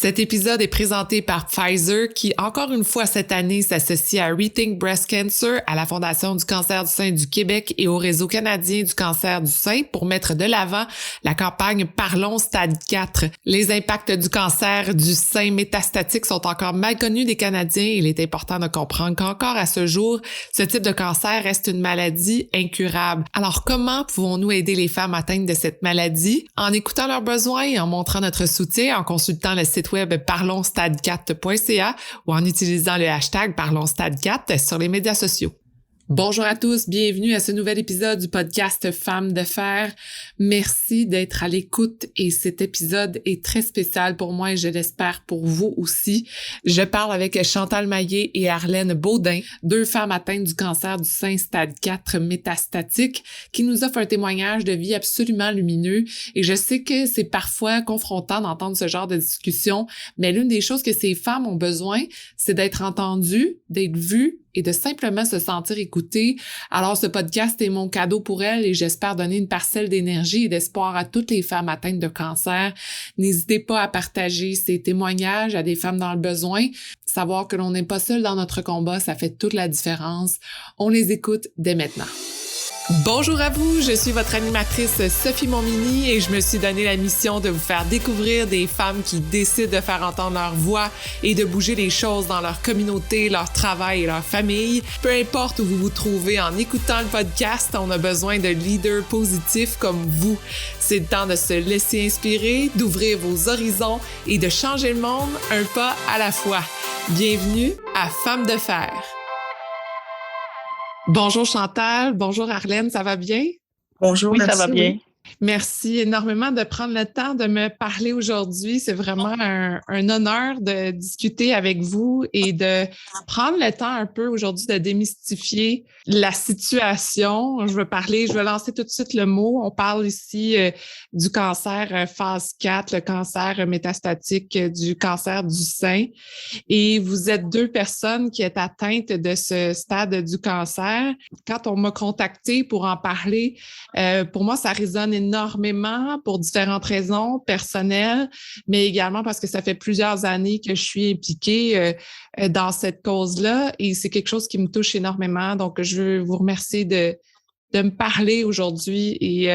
Cet épisode est présenté par Pfizer qui, encore une fois cette année, s'associe à Rethink Breast Cancer, à la Fondation du cancer du sein du Québec et au Réseau canadien du cancer du sein pour mettre de l'avant la campagne Parlons Stade 4. Les impacts du cancer du sein métastatique sont encore mal connus des Canadiens et il est important de comprendre qu'encore à ce jour, ce type de cancer reste une maladie incurable. Alors, comment pouvons-nous aider les femmes atteintes de cette maladie? En écoutant leurs besoins et en montrant notre soutien, en consultant le site web parlonsstade4.ca ou en utilisant le hashtag parlonsstade4 sur les médias sociaux. Bonjour à tous, bienvenue à ce nouvel épisode du podcast Femmes de fer. Merci d'être à l'écoute et cet épisode est très spécial pour moi et je l'espère pour vous aussi. Je parle avec Chantal Maillet et Arlène Baudin, deux femmes atteintes du cancer du sein stade 4 métastatique qui nous offrent un témoignage de vie absolument lumineux et je sais que c'est parfois confrontant d'entendre ce genre de discussion, mais l'une des choses que ces femmes ont besoin, c'est d'être entendues, d'être vues et de simplement se sentir écoutées. Alors, ce podcast est mon cadeau pour elles et j'espère donner une parcelle d'énergie et d'espoir à toutes les femmes atteintes de cancer. N'hésitez pas à partager ces témoignages à des femmes dans le besoin. Savoir que l'on n'est pas seul dans notre combat, ça fait toute la différence. On les écoute dès maintenant. Bonjour à vous, je suis votre animatrice Sophie Montminy et je me suis donné la mission de vous faire découvrir des femmes qui décident de faire entendre leur voix et de bouger les choses dans leur communauté, leur travail et leur famille. Peu importe où vous vous trouvez en écoutant le podcast, on a besoin de leaders positifs comme vous. C'est le temps de se laisser inspirer, d'ouvrir vos horizons et de changer le monde un pas à la fois. Bienvenue à Femmes de fer. Bonjour Chantal, bonjour Arlène, ça va bien? Bonjour, oui, merci. Ça va bien. Merci énormément de prendre le temps de me parler aujourd'hui. C'est vraiment un honneur de discuter avec vous et de prendre le temps un peu aujourd'hui de démystifier la situation. Je vais lancer tout de suite le mot. On parle ici du cancer phase 4, le cancer métastatique du cancer du sein. Et vous êtes deux personnes qui êtes atteintes de ce stade du cancer. Quand on m'a contactée pour en parler, pour moi, ça résonne énormément pour différentes raisons personnelles, mais également parce que ça fait plusieurs années que je suis impliquée dans cette cause-là et c'est quelque chose qui me touche énormément. Donc, je veux vous remercier de me parler aujourd'hui. Et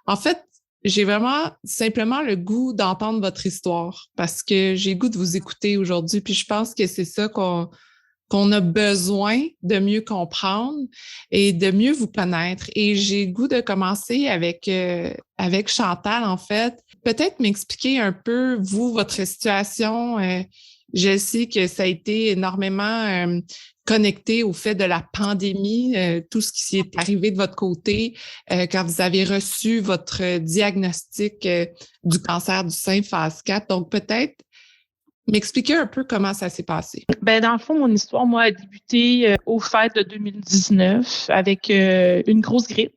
en fait, j'ai vraiment simplement le goût d'entendre votre histoire parce que j'ai le goût de vous écouter aujourd'hui. Puis je pense que c'est ça qu'on a besoin de mieux comprendre et de mieux vous connaître. Et j'ai le goût de commencer avec Chantal, en fait. Peut-être m'expliquer un peu, vous, votre situation. Je sais que ça a été énormément connecté au fait de la pandémie, tout ce qui est arrivé de votre côté quand vous avez reçu votre diagnostic du cancer du sein phase 4. Donc, peut-être m'expliquer un peu comment ça s'est passé. Dans le fond, mon histoire, moi, a débuté aux fêtes de 2019 avec une grosse grippe,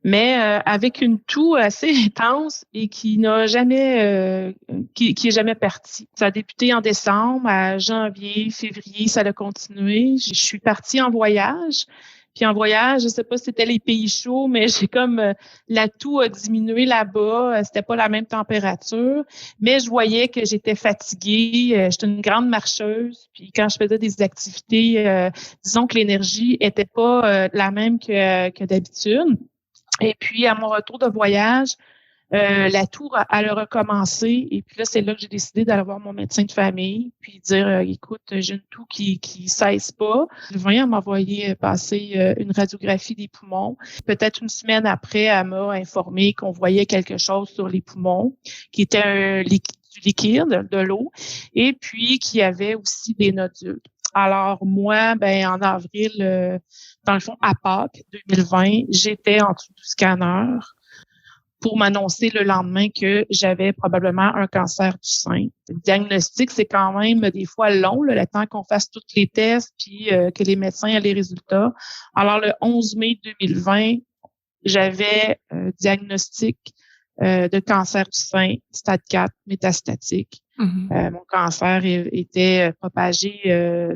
mais avec une toux assez intense et qui n'a jamais, qui est jamais partie. Ça a débuté en décembre, à janvier, février, ça a continué. Je suis partie en voyage. Puis en voyage, je sais pas si c'était les pays chauds, mais j'ai comme la toux a diminué là-bas. C'était pas la même température, mais je voyais que j'étais fatiguée. J'étais une grande marcheuse. Puis quand je faisais des activités, disons que l'énergie était pas la même que d'habitude. Et puis à mon retour de voyage, la toux, elle a recommencé. Et puis là, c'est là que j'ai décidé d'aller voir mon médecin de famille, puis dire, écoute, j'ai une toux qui cesse pas. Le voyant m'a envoyé passer une radiographie des poumons. Peut-être une semaine après, elle m'a informé qu'on voyait quelque chose sur les poumons, qui était du liquide, de l'eau, et puis qu'il y avait aussi des nodules. Alors, moi, en avril, dans le fond, à Pâques 2020, j'étais en dessous du scanner pour m'annoncer le lendemain que j'avais probablement un cancer du sein. Le diagnostic, c'est quand même des fois long, le temps qu'on fasse tous les tests puis que les médecins aient les résultats. Alors, le 11 mai 2020, j'avais diagnostic de cancer du sein, stade 4, métastatique. Mm-hmm. Mon cancer était propagé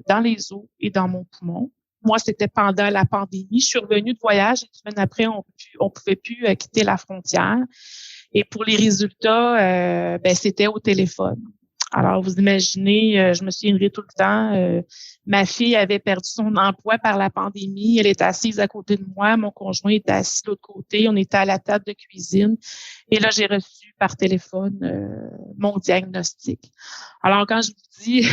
dans les os et dans mon poumon. Moi, c'était pendant la pandémie. Je suis revenue de voyage et une semaine après, on pouvait plus quitter la frontière. Et pour les résultats, c'était au téléphone. Alors, vous imaginez, je me souviendrai tout le temps, ma fille avait perdu son emploi par la pandémie. Elle était assise à côté de moi. Mon conjoint était assis de l'autre côté. On était à la table de cuisine. Et là, j'ai reçu par téléphone mon diagnostic. Alors, quand je vous dis,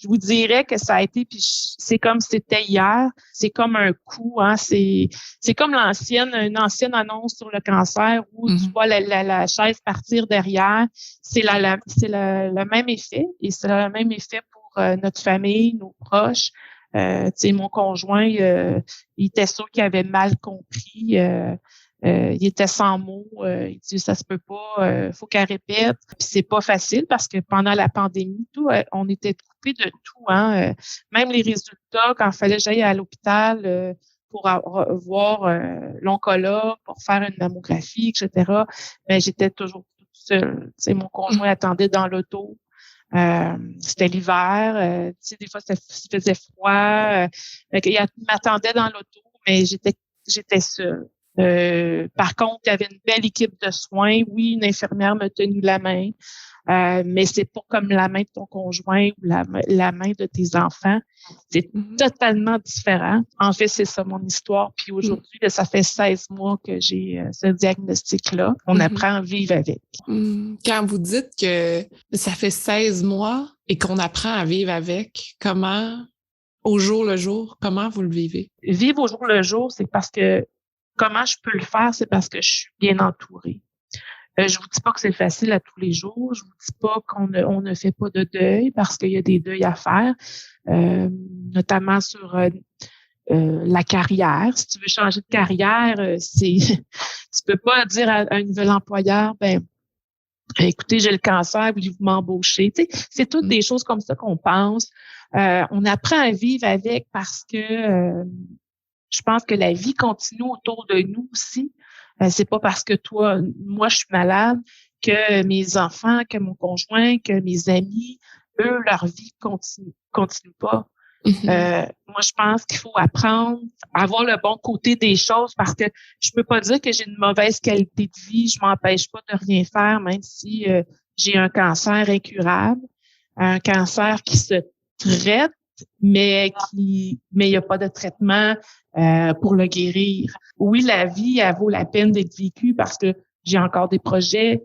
je vous dirais que ça a été, puis c'est comme c'était hier, c'est comme un coup, hein, c'est comme une ancienne annonce sur le cancer où tu vois la chaise partir derrière. C'est le même effet et c'est le même effet pour notre famille, nos proches. Tu sais, mon conjoint, il était sûr qu'il avait mal compris. Il était sans mots. Il dit ça se peut pas. Faut qu'elle répète. Puis c'est pas facile parce que pendant la pandémie, tout, on était coupé de tout. Hein. Même les résultats, quand il fallait que j'aille à l'hôpital pour voir l'oncologue, pour faire une mammographie, etc. Mais j'étais toujours toute seule. Tu sais, mon conjoint attendait dans l'auto. C'était l'hiver. Tu sais, des fois, il faisait froid. Il m'attendait dans l'auto, mais j'étais seule. Par contre, il y avait une belle équipe de soins. Oui, une infirmière m'a tenu la main, mais c'est pas comme la main de ton conjoint ou la main de tes enfants. C'est totalement différent. En fait, c'est ça mon histoire. Puis aujourd'hui, ça fait 16 mois que j'ai ce diagnostic-là. On apprend à vivre avec. Quand vous dites que ça fait 16 mois et qu'on apprend à vivre avec, comment, au jour le jour, comment vous le vivez? Vivre au jour le jour, c'est parce que comment je peux le faire, c'est parce que je suis bien entourée. Je vous dis pas que c'est facile à tous les jours. Je vous dis pas qu'on ne fait pas de deuil parce qu'il y a des deuils à faire, notamment sur la carrière. Si tu veux changer de carrière, tu peux pas dire à un nouvel employeur, écoutez, j'ai le cancer, voulez-vous m'embaucher? Tu sais, c'est toutes des choses comme ça qu'on pense. On apprend à vivre avec parce que je pense que la vie continue autour de nous aussi. C'est pas parce que moi, je suis malade que mes enfants, que mon conjoint, que mes amis, eux, leur vie continue pas. Moi, je pense qu'il faut apprendre à voir le bon côté des choses parce que je peux pas dire que j'ai une mauvaise qualité de vie. Je m'empêche pas de rien faire, même si j'ai un cancer incurable, un cancer qui se traite, mais il n'y a pas de traitement pour le guérir. Oui, la vie, elle vaut la peine d'être vécue parce que j'ai encore des projets,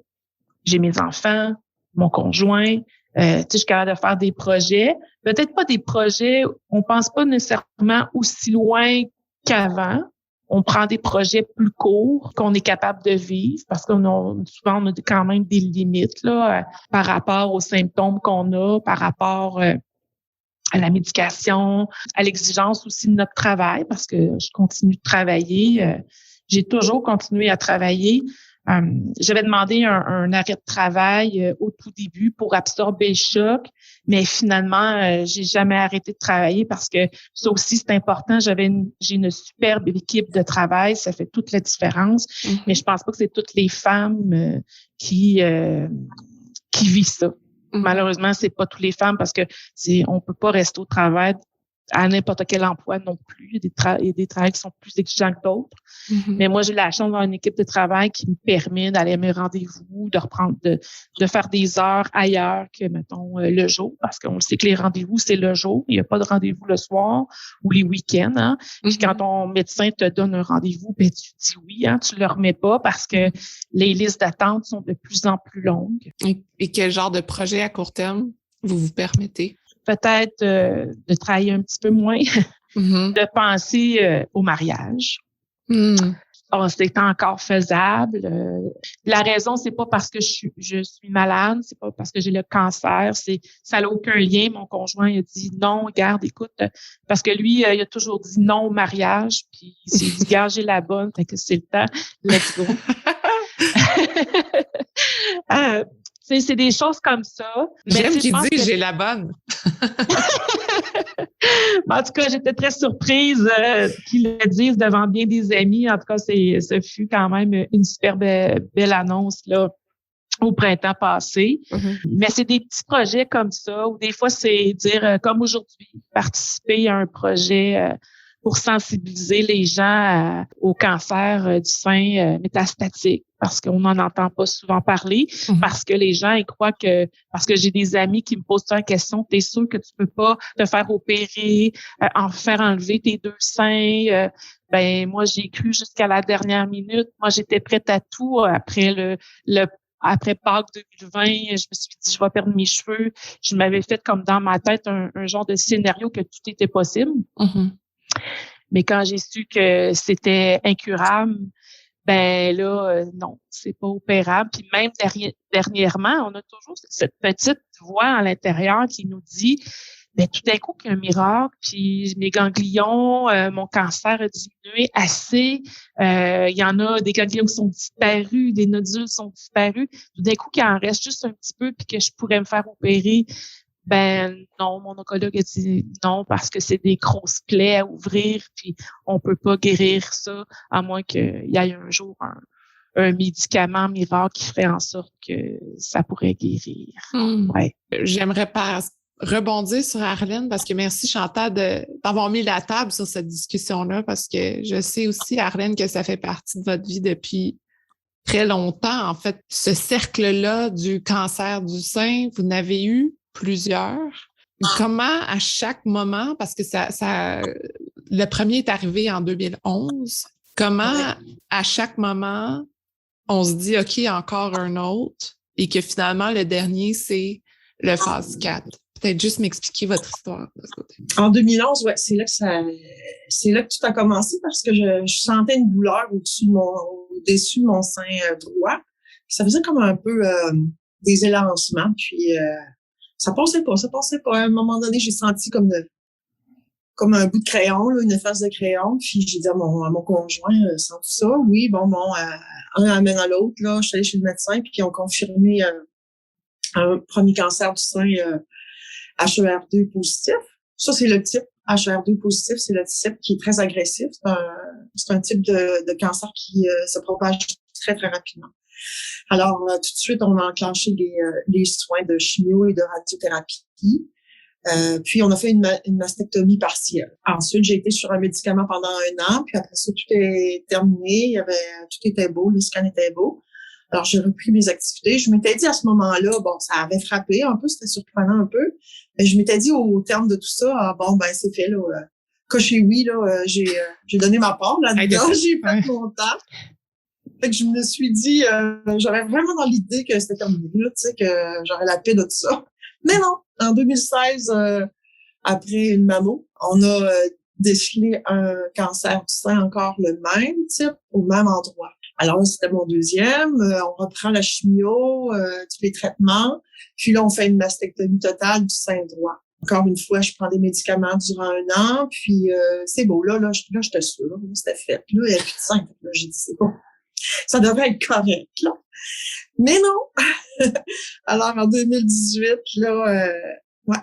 j'ai mes enfants, mon conjoint, je suis capable de faire des projets. Peut-être pas des projets, on pense pas nécessairement aussi loin qu'avant. On prend des projets plus courts qu'on est capable de vivre parce souvent on a quand même des limites là par rapport aux symptômes qu'on a, par rapport à la médication, à l'exigence aussi de notre travail parce que je continue de travailler. J'ai toujours continué à travailler. J'avais demandé un arrêt de travail au tout début pour absorber le choc, mais finalement, j'ai jamais arrêté de travailler parce que ça aussi, c'est important. J'ai une superbe équipe de travail, ça fait toute la différence, mais je pense pas que c'est toutes les femmes qui vivent ça. Malheureusement, c'est pas toutes les femmes parce que on peut pas rester au travail à n'importe quel emploi non plus. Il y a des travails qui sont plus exigeants que d'autres. Mais moi, j'ai la chance d'avoir une équipe de travail qui me permet d'aller à mes rendez-vous, de faire des heures ailleurs que, mettons, le jour, parce qu'on sait que les rendez-vous, c'est le jour. Il n'y a pas de rendez-vous le soir ou les week-ends. Hein. Puis quand ton médecin te donne un rendez-vous, tu dis oui, hein, tu le remets pas parce que les listes d'attente sont de plus en plus longues. Et quel genre de projet à court terme vous permettez? Peut-être de travailler un petit peu moins, de penser au mariage. C'est encore faisable. La raison, c'est pas parce que je suis malade, c'est pas parce que j'ai le cancer, ça n'a aucun lien. Mon conjoint il a dit non, regarde, écoute, parce que lui, il a toujours dit non au mariage, puis il s'est dit, regarde, j'ai la bonne, fait que c'est le temps, let's go. C'est des choses comme ça. J'aime qu'il dise j'ai la bonne. En tout cas, j'étais très surprise qu'ils le disent devant bien des amis. En tout cas, ce fut quand même une super belle annonce là au printemps passé. Mais c'est des petits projets comme ça, ou des fois, c'est dire, comme aujourd'hui, participer à un projet pour sensibiliser les gens au cancer du sein métastatique, parce qu'on n'en entend pas souvent parler, parce que les gens ils croient que, parce que j'ai des amis qui me posent la question, t'es sûr que tu peux pas te faire opérer, faire enlever tes 2 seins? Ben moi j'ai cru jusqu'à la dernière minute. Moi j'étais prête à tout après Pâques 2020, je me suis dit, je vais perdre mes cheveux. Je m'avais fait comme dans ma tête un genre de scénario que tout était possible. Mais quand j'ai su que c'était incurable, ben là, non, c'est pas opérable. Puis même dernièrement, on a toujours cette petite voix à l'intérieur qui nous dit, ben tout d'un coup, qu'il y a un miracle, puis mes ganglions, mon cancer a diminué assez. Il y en a des ganglions qui sont disparus, des nodules sont disparus. Tout d'un coup, qu'il en reste juste un petit peu, puis que je pourrais me faire opérer. Ben non, mon oncologue a dit non parce que c'est des grosses plaies à ouvrir, puis on peut pas guérir ça à moins qu'il y ait un jour un médicament miracle qui ferait en sorte que ça pourrait guérir. Ouais. J'aimerais pas rebondir sur Arlène parce que merci Chantal d'avoir mis la table sur cette discussion-là parce que je sais aussi, Arlène, que ça fait partie de votre vie depuis très longtemps. En fait, ce cercle-là du cancer du sein, vous n'avez eu plusieurs. Comment à chaque moment, parce que le premier est arrivé en 2011, comment à chaque moment on se dit OK, encore un autre et que finalement le dernier c'est le phase 4. Peut-être juste m'expliquer votre histoire de ce côté. En 2011, ouais, c'est là que tout a commencé parce que je sentais une douleur au-dessus de mon sein droit. Puis ça faisait comme un peu des élancements, puis ça passait pas. À un moment donné, j'ai senti comme un bout de crayon, là, une face de crayon. Puis j'ai dit à mon conjoint, sens-tu ça? Oui, bon, un amène à l'autre. Là, je suis allée chez le médecin, puis ils ont confirmé un premier cancer du sein HER2 positif. Ça, c'est le type. HER2 positif, c'est le type qui est très agressif. C'est un type de cancer qui se propage très, très rapidement. Alors, tout de suite, on a enclenché les soins de chimio et de radiothérapie. Puis, on a fait une mastectomie partielle. Ensuite, j'ai été sur un médicament pendant 1 an. Puis après ça, tout est terminé. Tout était beau. Les scans étaient beaux. Alors, j'ai repris mes activités. Je m'étais dit à ce moment-là, bon, ça avait frappé un peu, c'était surprenant un peu. Mais je m'étais dit au terme de tout ça, bon, ben, c'est fait, là. Coché oui, là, j'ai donné ma part là-dedans. J'ai fait mon temps. Fait que je me suis dit, j'avais vraiment dans l'idée que c'était terminé, là, tu sais, que j'aurais la paix de tout ça. Mais non, en 2016, après une mammo, on a décelé un cancer du sein encore le même type, au même endroit. Alors là, c'était mon deuxième. On reprend la chimio, tous les traitements. Puis là, on fait une mastectomie totale du sein droit. Encore une fois, je prends des médicaments durant 1 an. Puis c'est beau. Là, j'étais sûre. Là, c'était fait. Puis là, il n'y a plus de sein. Là, j'ai dit, c'est bon. Ça devrait être correct, là. Mais non! Alors, en 2018, là,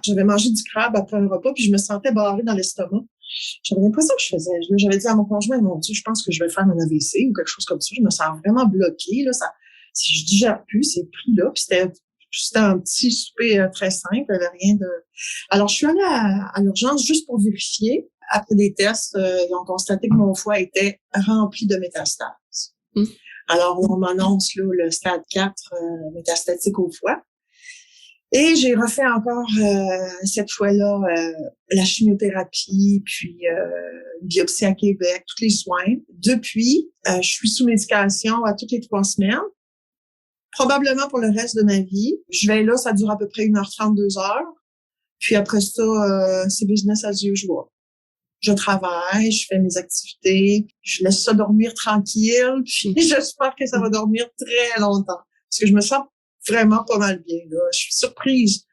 j'avais mangé du crabe après un repas, puis je me sentais barrée dans l'estomac. J'avais l'impression que je faisais. J'avais dit à mon conjoint, mon Dieu, je pense que je vais faire un AVC ou quelque chose comme ça. Je me sens vraiment bloquée, là. Je digère plus, c'est pris là. Puis c'était un petit souper très simple, il n'y avait rien de... Alors, je suis allée à l'urgence juste pour vérifier. Après des tests, ils ont constaté que mon foie était rempli de métastases. Alors, on m'annonce là, le stade 4 métastatique au foie. Et j'ai refait encore cette fois-là la chimiothérapie, puis une biopsie à Québec, tous les soins. Depuis, je suis sous médication à toutes les 3 semaines, probablement pour le reste de ma vie. Je vais là, ça dure à peu près 1h30, 2h. Puis après ça, c'est business as usual. Je travaille, je fais mes activités, je laisse ça dormir tranquille, puis j'espère que ça va dormir très longtemps. Parce que je me sens vraiment pas mal bien, là. Je suis surprise.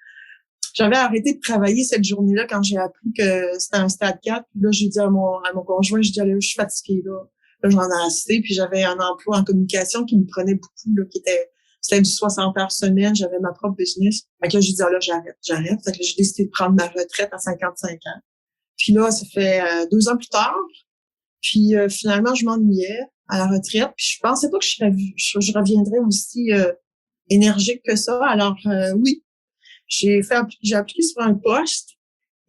J'avais arrêté de travailler cette journée-là quand j'ai appris que c'était un stade 4. Puis là, j'ai dit à mon conjoint, je dis, allez, je suis fatiguée, là. Là, j'en ai assez. Puis j'avais un emploi en communication qui me prenait beaucoup, là, c'était du 60 heures semaine. J'avais ma propre business. Fait que là, j'ai dit, là, j'arrête. Fait que là, j'ai décidé de prendre ma retraite à 55 ans. Puis là, ça fait 2 ans plus tard. Puis finalement, je m'ennuyais à la retraite. Puis je pensais pas que je reviendrais aussi énergique que ça. Alors oui, j'ai appliqué sur un poste.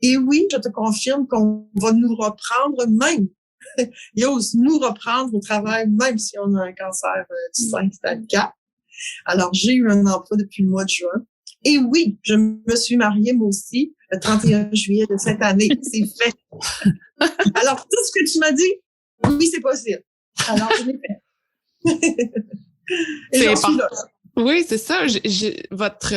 Et oui, je te confirme qu'on va nous reprendre même. Il ose nous reprendre au travail, même si on a un cancer du sein stade 4. Alors, j'ai eu un emploi depuis le mois de juin. Et oui, je me suis mariée, moi aussi, le 31 juillet de cette année. C'est fait. Alors, tout ce que tu m'as dit, oui, c'est possible. Alors, je l'ai fait. Et j'en suis là. Oui, c'est ça. Votre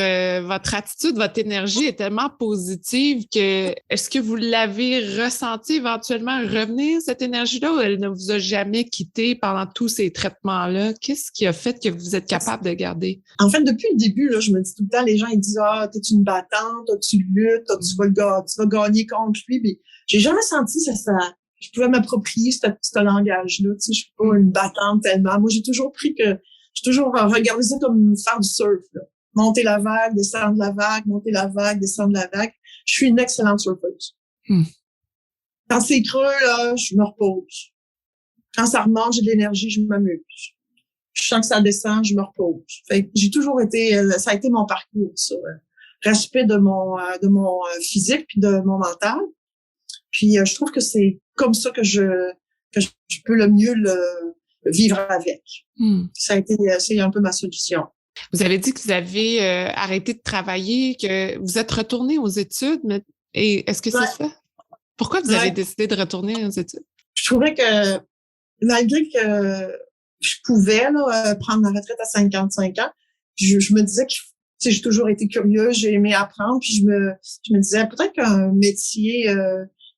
attitude, votre énergie est tellement positive que est-ce que vous l'avez ressenti éventuellement revenir, cette énergie-là, ou elle ne vous a jamais quitté pendant tous ces traitements-là? Qu'est-ce qui a fait que vous êtes capable de garder? En fait, depuis le début, là, je me dis tout le temps, les gens, ils disent, t'es une battante, tu luttes, tu vas gagner contre lui. Mais j'ai jamais senti ça, je pouvais m'approprier ce langage-là. Tu sais, je suis pas une battante tellement. Moi, j'ai toujours regardé ça comme faire du surf, là. Monter la vague, descendre la vague, monter la vague, descendre la vague. Je suis une excellente surfeuse. Quand c'est creux, là, je me repose. Quand ça remonte, j'ai de l'énergie, je m'amuse. Je sens que ça descend, je me repose. Fait que j'ai toujours été, ça a été mon parcours, ça. Respect de mon physique puis de mon mental. Puis je trouve que c'est comme ça que je peux le mieux le vivre avec. Ça a été, c'est un peu ma solution. Vous avez dit que vous avez arrêté de travailler, que vous êtes retourné aux études, mais est-ce que c'est ça? Pourquoi vous avez décidé de retourner aux études? Je trouvais que malgré que je pouvais là, prendre ma retraite à 55 ans, je me disais que j'ai toujours été curieuse, j'ai aimé apprendre, puis je me disais peut-être qu'un métier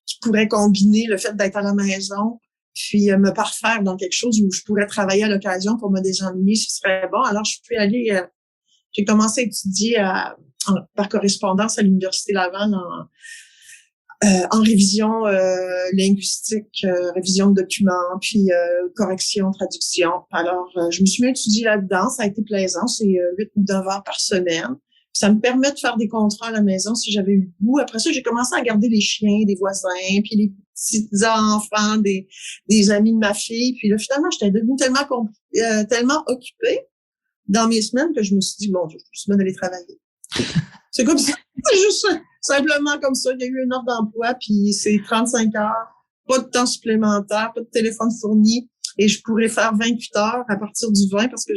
qui pourrait combiner le fait d'être à la maison puis me parfaire dans quelque chose où je pourrais travailler à l'occasion pour me désennuyer, ce serait bon. Alors, je suis allée, j'ai commencé à étudier par correspondance à l'Université Laval en révision linguistique, révision de documents, puis correction, traduction. Alors, je me suis mis à étudier là-dedans. Ça a été plaisant. C'est 8 ou 9 heures par semaine. Ça me permet de faire des contrats à la maison si j'avais eu le goût. Après ça, j'ai commencé à garder les chiens des voisins, puis les petits enfants des amis de ma fille. Puis là, finalement, j'étais devenue tellement occupée dans mes semaines que je me suis dit, bon, je suis bien d'aller travailler. C'est comme ça. C'est juste simplement comme ça. Il y a eu une offre d'emploi, puis c'est 35 heures, pas de temps supplémentaire, pas de téléphone fourni, et je pourrais faire 28 heures à partir du 20 parce que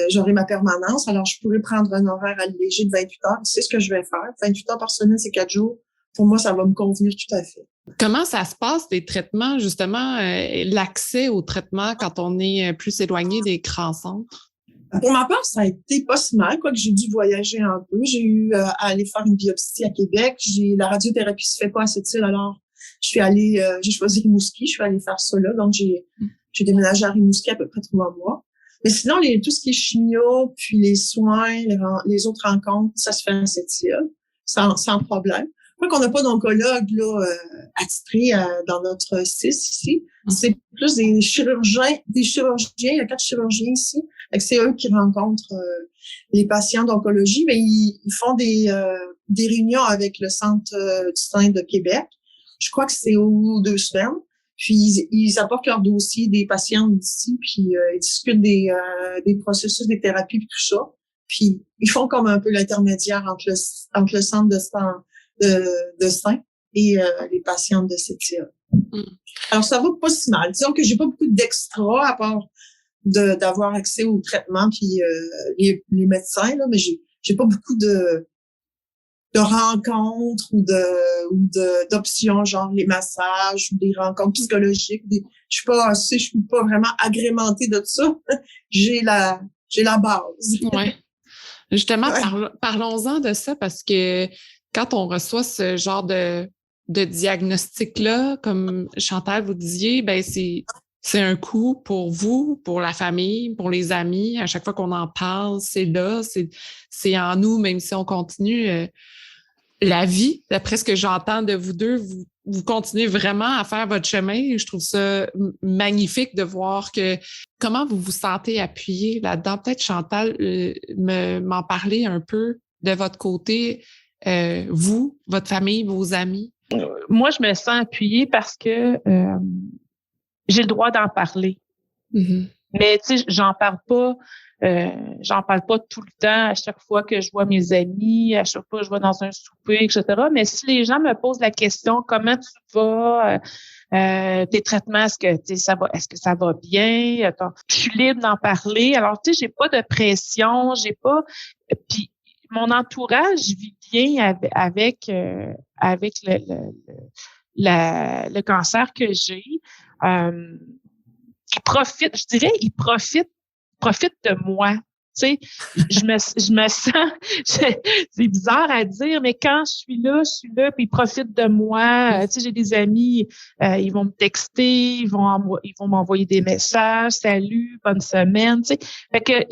j'aurai ma permanence. Alors, je pourrais prendre un horaire allégé de 28 heures. C'est ce que je vais faire. 28 heures par semaine, c'est 4 jours. Pour moi, ça va me convenir tout à fait. Comment ça se passe, les traitements, justement, l'accès aux traitements quand on est plus éloigné des grands centres? Pour ma part, ça a été pas si mal, quoique j'ai dû voyager un peu. J'ai eu à aller faire une biopsie à Québec. La radiothérapie se fait pas à cette île, alors j'ai choisi Rimouski, je suis allée faire ça là. Donc, j'ai déménagé à Rimouski à peu près 3 mois. Mais sinon, tout ce qui est chimio, puis les soins, les autres rencontres, ça se fait à cette île, sans problème. Je crois qu'on n'a pas d'oncologue là attitré dans notre CIS ici. C'est plus des chirurgiens. Il y a 4 chirurgiens ici. C'est eux qui rencontrent les patients d'oncologie. Mais ils font des réunions avec le Centre du sein de Québec. Je crois que c'est aux 2 semaines. Puis ils apportent leur dossier des patients d'ici, puis ils discutent des processus, des thérapies, puis tout ça. Puis ils font comme un peu l'intermédiaire entre le centre de sein et les patientes de cette île. Alors ça va pas si mal. Disons que j'ai pas beaucoup d'extra à part d'avoir accès au traitement puis les médecins là, mais j'ai pas beaucoup de rencontres ou d'options genre les massages ou des rencontres psychologiques. Je suis pas vraiment agrémentée de ça. J'ai la base. Ouais. Justement, parlons-en de ça parce que quand on reçoit ce genre de diagnostic-là, comme Chantal vous disiez, ben c'est un coup pour vous, pour la famille, pour les amis. À chaque fois qu'on en parle, c'est là, c'est en nous, même si on continue la vie. D'après ce que j'entends de vous deux, vous continuez vraiment à faire votre chemin. Et je trouve ça magnifique de voir comment vous vous sentez appuyé là-dedans. Peut-être, Chantal, m'en parler un peu de votre côté, vous, votre famille, vos amis. Moi, je me sens appuyée parce que j'ai le droit d'en parler. Mm-hmm. Mais tu sais, j'en parle pas tout le temps à chaque fois que je vois mes amis, à chaque fois que je vais dans un souper, etc. Mais si les gens me posent la question, comment tu vas, tes traitements, est-ce que ça va bien? Attends, je suis libre d'en parler. Alors, tu sais, j'ai pas de pression, puis mon entourage vit bien avec le cancer que j'ai. Il profite de moi. Tu sais, je me sens, c'est bizarre à dire, mais quand je suis là, puis ils profitent de moi. Tu sais, j'ai des amis, ils vont me texter, ils vont m'envoyer des messages, salut, bonne semaine, tu sais. Fait que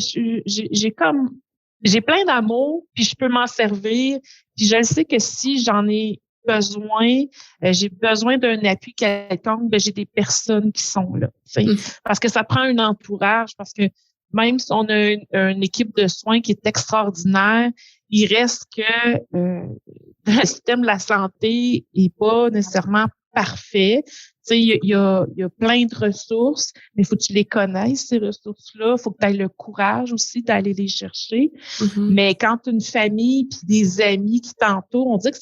j'ai plein d'amour, puis je peux m'en servir, puis je sais que si j'en ai besoin, j'ai besoin d'un appui quelconque, ben j'ai des personnes qui sont là, tu sais. Parce que ça prend un entourage, parce que même si on a une équipe de soins qui est extraordinaire, il reste que le système de la santé est pas nécessairement parfait. Tu sais, il y a plein de ressources, mais il faut que tu les connaisses, ces ressources-là. Il faut que tu aies le courage aussi d'aller les chercher. Mais quand une famille puis des amis qui t'entourent, on dit que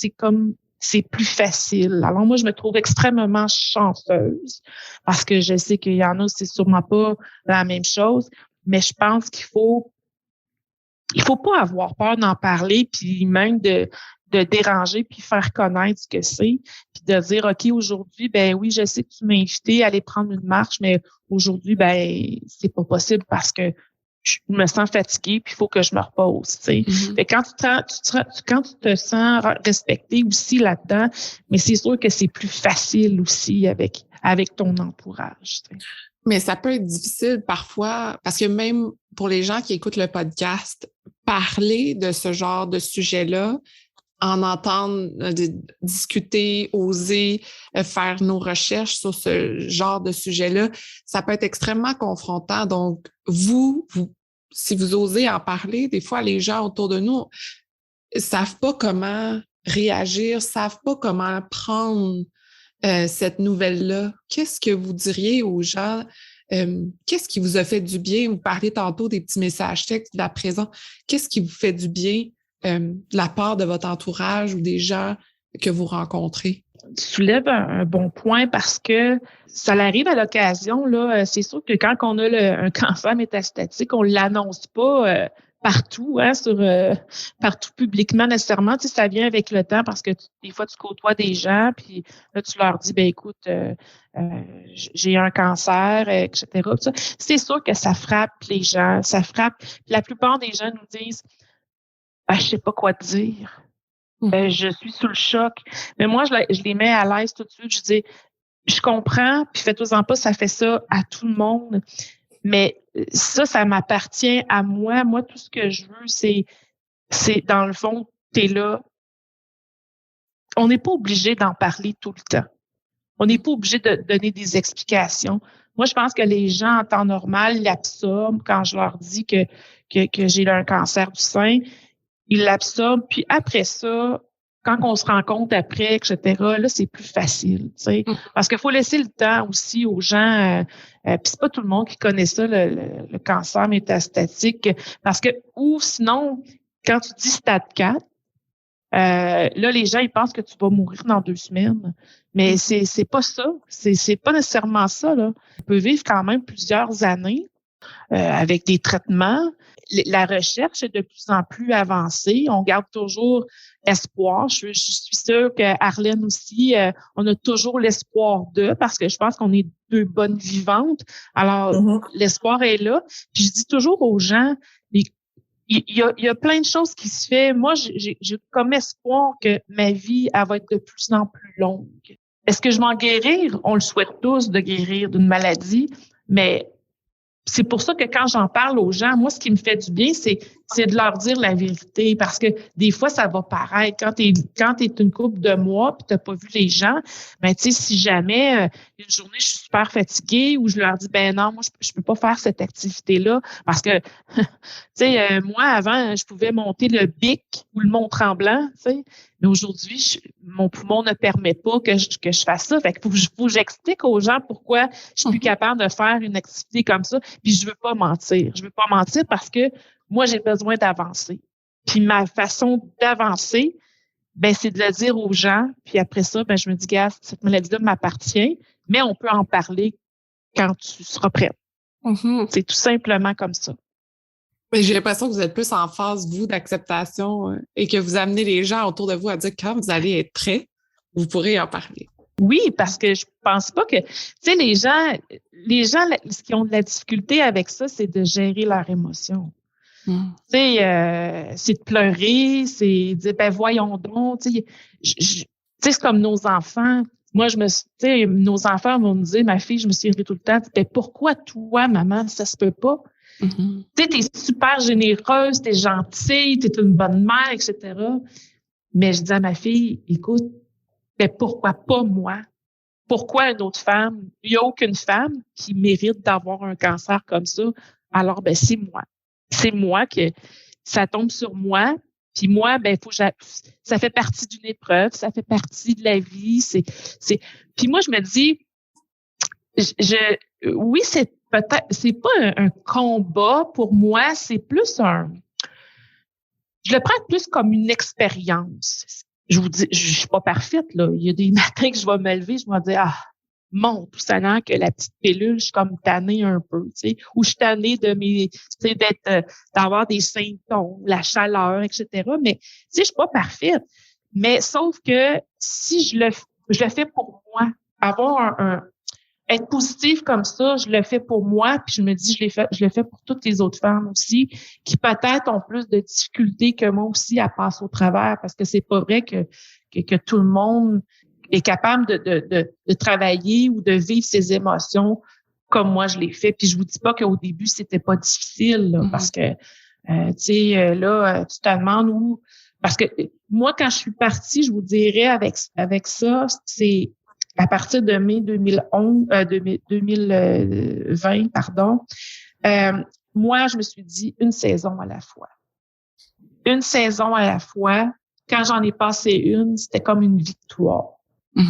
c'est plus facile. Alors moi, je me trouve extrêmement chanceuse parce que je sais qu'il y en a, c'est sûrement pas la même chose. Mais je pense qu'il faut pas avoir peur d'en parler, puis même de déranger, puis faire connaître ce que c'est, puis de dire, OK, aujourd'hui, ben oui, je sais que tu m'as invité à aller prendre une marche, mais aujourd'hui, ben c'est pas possible parce que je me sens fatiguée, puis il faut que je me repose, tu sais. Fait que quand tu te sens respecté aussi là-dedans, mais c'est sûr que c'est plus facile aussi avec ton entourage, tu sais. Mais ça peut être difficile parfois parce que même pour les gens qui écoutent le podcast, parler de ce genre de sujet-là, en entendre discuter, oser faire nos recherches sur ce genre de sujet-là, ça peut être extrêmement confrontant. Donc, si vous osez en parler, des fois, les gens autour de nous savent pas comment réagir, savent pas comment prendre cette nouvelle-là. Qu'est-ce que vous diriez aux gens? Qu'est-ce qui vous a fait du bien? Vous parliez tantôt des petits messages textes, de la présence. Qu'est-ce qui vous fait du bien de la part de votre entourage ou des gens que vous rencontrez? Tu soulèves un bon point parce que ça arrive à l'occasion, là. C'est sûr que quand on a un cancer métastatique, on l'annonce pas partout, hein, partout publiquement nécessairement. Tu sais, ça vient avec le temps parce que des fois, tu côtoies des gens, puis là, tu leur dis, ben écoute, j'ai un cancer, etc. C'est sûr que ça frappe les gens, ça frappe. Puis la plupart des gens nous disent, je sais pas quoi te dire. Je suis sous le choc. Mais moi, je les mets à l'aise tout de suite. Je dis, je comprends, puis faites-en pas, ça fait ça à tout le monde. Mais ça m'appartient à moi. Moi, tout ce que je veux, c'est dans le fond, t'es là. On n'est pas obligé d'en parler tout le temps. On n'est pas obligé de donner des explications. Moi, je pense que les gens, en temps normal, l'absorbent quand je leur dis que j'ai un cancer du sein. Ils l'absorbent. Puis après ça, quand on se rencontre après, etc., là, c'est plus facile, tu sais. Parce qu'il faut laisser le temps aussi aux gens. Puis c'est pas tout le monde qui connaît ça, le cancer métastatique. Parce que, ou sinon, quand tu dis stade 4, là, les gens, ils pensent que tu vas mourir dans 2 semaines. Mais c'est pas ça. C'est pas nécessairement ça, là. On peut vivre quand même plusieurs années avec des traitements. La recherche est de plus en plus avancée. On garde toujours espoir. Je suis sûre que Arlène aussi, on a toujours l'espoir parce que je pense qu'on est 2 bonnes vivantes. Alors, l'espoir est là. Puis je dis toujours aux gens, il y a plein de choses qui se font. Moi, j'ai comme espoir que ma vie, elle va être de plus en plus longue. Est-ce que je vais en guérir? On le souhaite tous de guérir d'une maladie, mais c'est pour ça que quand j'en parle aux gens, moi, ce qui me fait du bien, c'est c'est de leur dire la vérité parce que des fois, ça va paraître. Quand t'es une couple de mois puis t'as pas vu les gens, ben, tu sais, si jamais une journée, je suis super fatiguée ou je leur dis, ben non, moi, je peux pas faire cette activité-là parce que, tu sais, moi, avant, je pouvais monter le Bic ou le Mont-Tremblant, tu sais, mais aujourd'hui, mon poumon ne permet pas que je fasse ça. Fait que faut que j'explique aux gens pourquoi je suis plus capable de faire une activité comme ça. Puis je veux pas mentir. Je veux pas mentir parce que moi, j'ai besoin d'avancer. Puis ma façon d'avancer, ben, c'est de le dire aux gens. Puis après ça, ben, je me dis, gars, cette maladie-là m'appartient, mais on peut en parler quand tu seras prête. C'est tout simplement comme ça. Mais j'ai l'impression que vous êtes plus en phase, vous, d'acceptation et que vous amenez les gens autour de vous à dire que quand vous allez être prêts, vous pourrez en parler. Oui, parce que je pense pas que, tu sais, les gens, ce qui ont de la difficulté avec ça, c'est de gérer leurs émotions. Tu sais, c'est de pleurer, c'est de dire, ben voyons donc, tu sais, c'est comme nos enfants. Moi, tu sais, nos enfants vont me dire, ma fille, je me suis dit tout le temps, ben pourquoi toi, maman, ça se peut pas? Tu sais, t'es super généreuse, t'es gentille, t'es une bonne mère, etc. Mais je dis à ma fille, écoute, ben pourquoi pas moi? Pourquoi une autre femme? Il n'y a aucune femme qui mérite d'avoir un cancer comme ça. Alors, ben c'est moi. C'est moi que ça tombe sur moi. Puis moi, ben ça fait partie d'une épreuve, ça fait partie de la vie. Puis moi, je me dis, oui, c'est pas un combat pour moi, c'est plus je le prends plus comme une expérience. Je vous dis, je suis pas parfaite, là. Il y a des matins que je vais me lever, je vais me dire, tout ça n'a que la petite pilule, je suis comme tannée un peu, tu sais, ou je suis tannée d'avoir des symptômes, la chaleur, etc. Mais, tu sais, je suis pas parfaite. Mais sauf que si je le fais pour moi, avoir être positive comme ça, je le fais pour moi, puis je me dis, je le fais pour toutes les autres femmes aussi, qui peut-être ont plus de difficultés que moi aussi à passer au travers, parce que c'est pas vrai que tout le monde est capable de travailler ou de vivre ses émotions comme moi je l'ai fait. Puis je vous dis pas qu'au début, c'était pas difficile, là, parce que, tu sais, là, tu te demandes où... Parce que moi, quand je suis partie, je vous dirais avec ça, c'est à partir de mai 2020, pardon, moi, je me suis dit une saison à la fois. Une saison à la fois. Quand j'en ai passé une, c'était comme une victoire.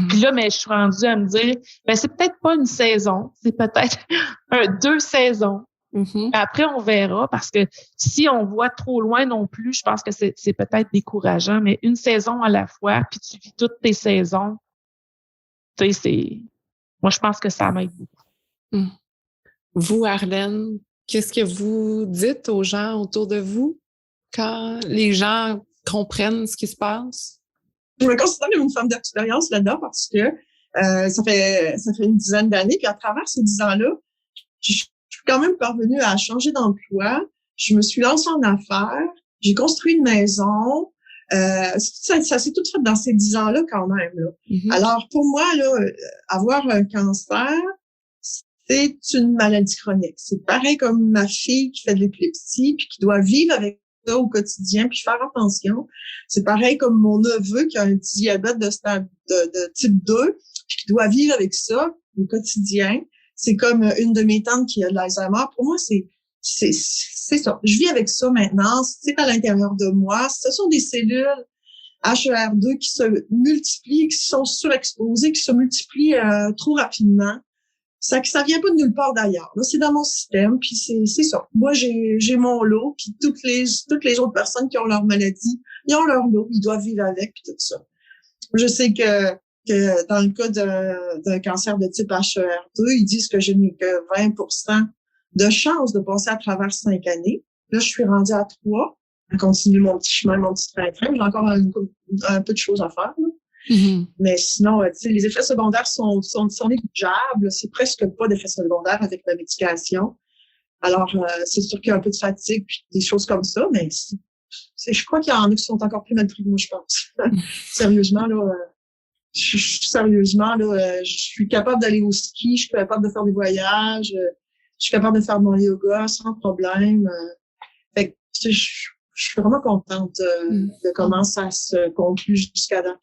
Puis là, mais je suis rendue à me dire, ben c'est peut-être pas une saison, c'est peut-être 2 saisons. Après, on verra, parce que si on voit trop loin non plus, je pense que c'est peut-être décourageant, mais une saison à la fois, puis tu vis toutes tes saisons, tu sais, moi, je pense que ça m'aide beaucoup. Vous, Arlène, qu'est-ce que vous dites aux gens autour de vous quand les gens comprennent ce qui se passe? Je me considère comme une femme d'expérience là-dedans parce que ça fait une dizaine d'années, puis à travers ces 10 ans-là, je suis quand même parvenue à changer d'emploi. Je me suis lancée en affaires, j'ai construit une maison. Ça s'est tout fait dans ces 10 ans-là quand même. Là. Alors, pour moi, là, avoir un cancer, c'est une maladie chronique. C'est pareil comme ma fille qui fait de l'épilepsie puis qui doit vivre avec ça au quotidien puis faire attention. C'est pareil comme mon neveu qui a un diabète de type 2 puis qui doit vivre avec ça au quotidien. C'est comme une de mes tantes qui a de l'Alzheimer. Pour moi, c'est ça. Je vis avec ça maintenant. C'est à l'intérieur de moi. Ce sont des cellules HER2 qui se multiplient, qui sont surexposées, qui se multiplient trop rapidement. Ça vient pas de nulle part d'ailleurs. Là, c'est dans mon système, puis c'est ça. Moi, j'ai mon lot, puis toutes les autres personnes qui ont leur maladie, ils ont leur lot, ils doivent vivre avec, puis tout ça. Je sais que dans le cas d'un cancer de type HER2, ils disent que je n'ai que 20% de chance de passer à travers 5 années. Là, je suis rendue à 3, à continuer mon petit chemin, mon petit train-train. J'ai encore un peu de choses à faire, là. Mais sinon, tu sais, les effets secondaires sont négligeables. C'est presque pas d'effets secondaires avec ma médication. Alors, c'est sûr qu'il y a un peu de fatigue puis des choses comme ça, mais je crois qu'il y en a qui sont encore plus mal pris que moi, je pense. Sérieusement, là, je suis capable d'aller au ski, je suis capable de faire des voyages, je suis capable de faire mon yoga sans problème. Fait que Je suis vraiment contente de comment ça se conclut jusqu'à date.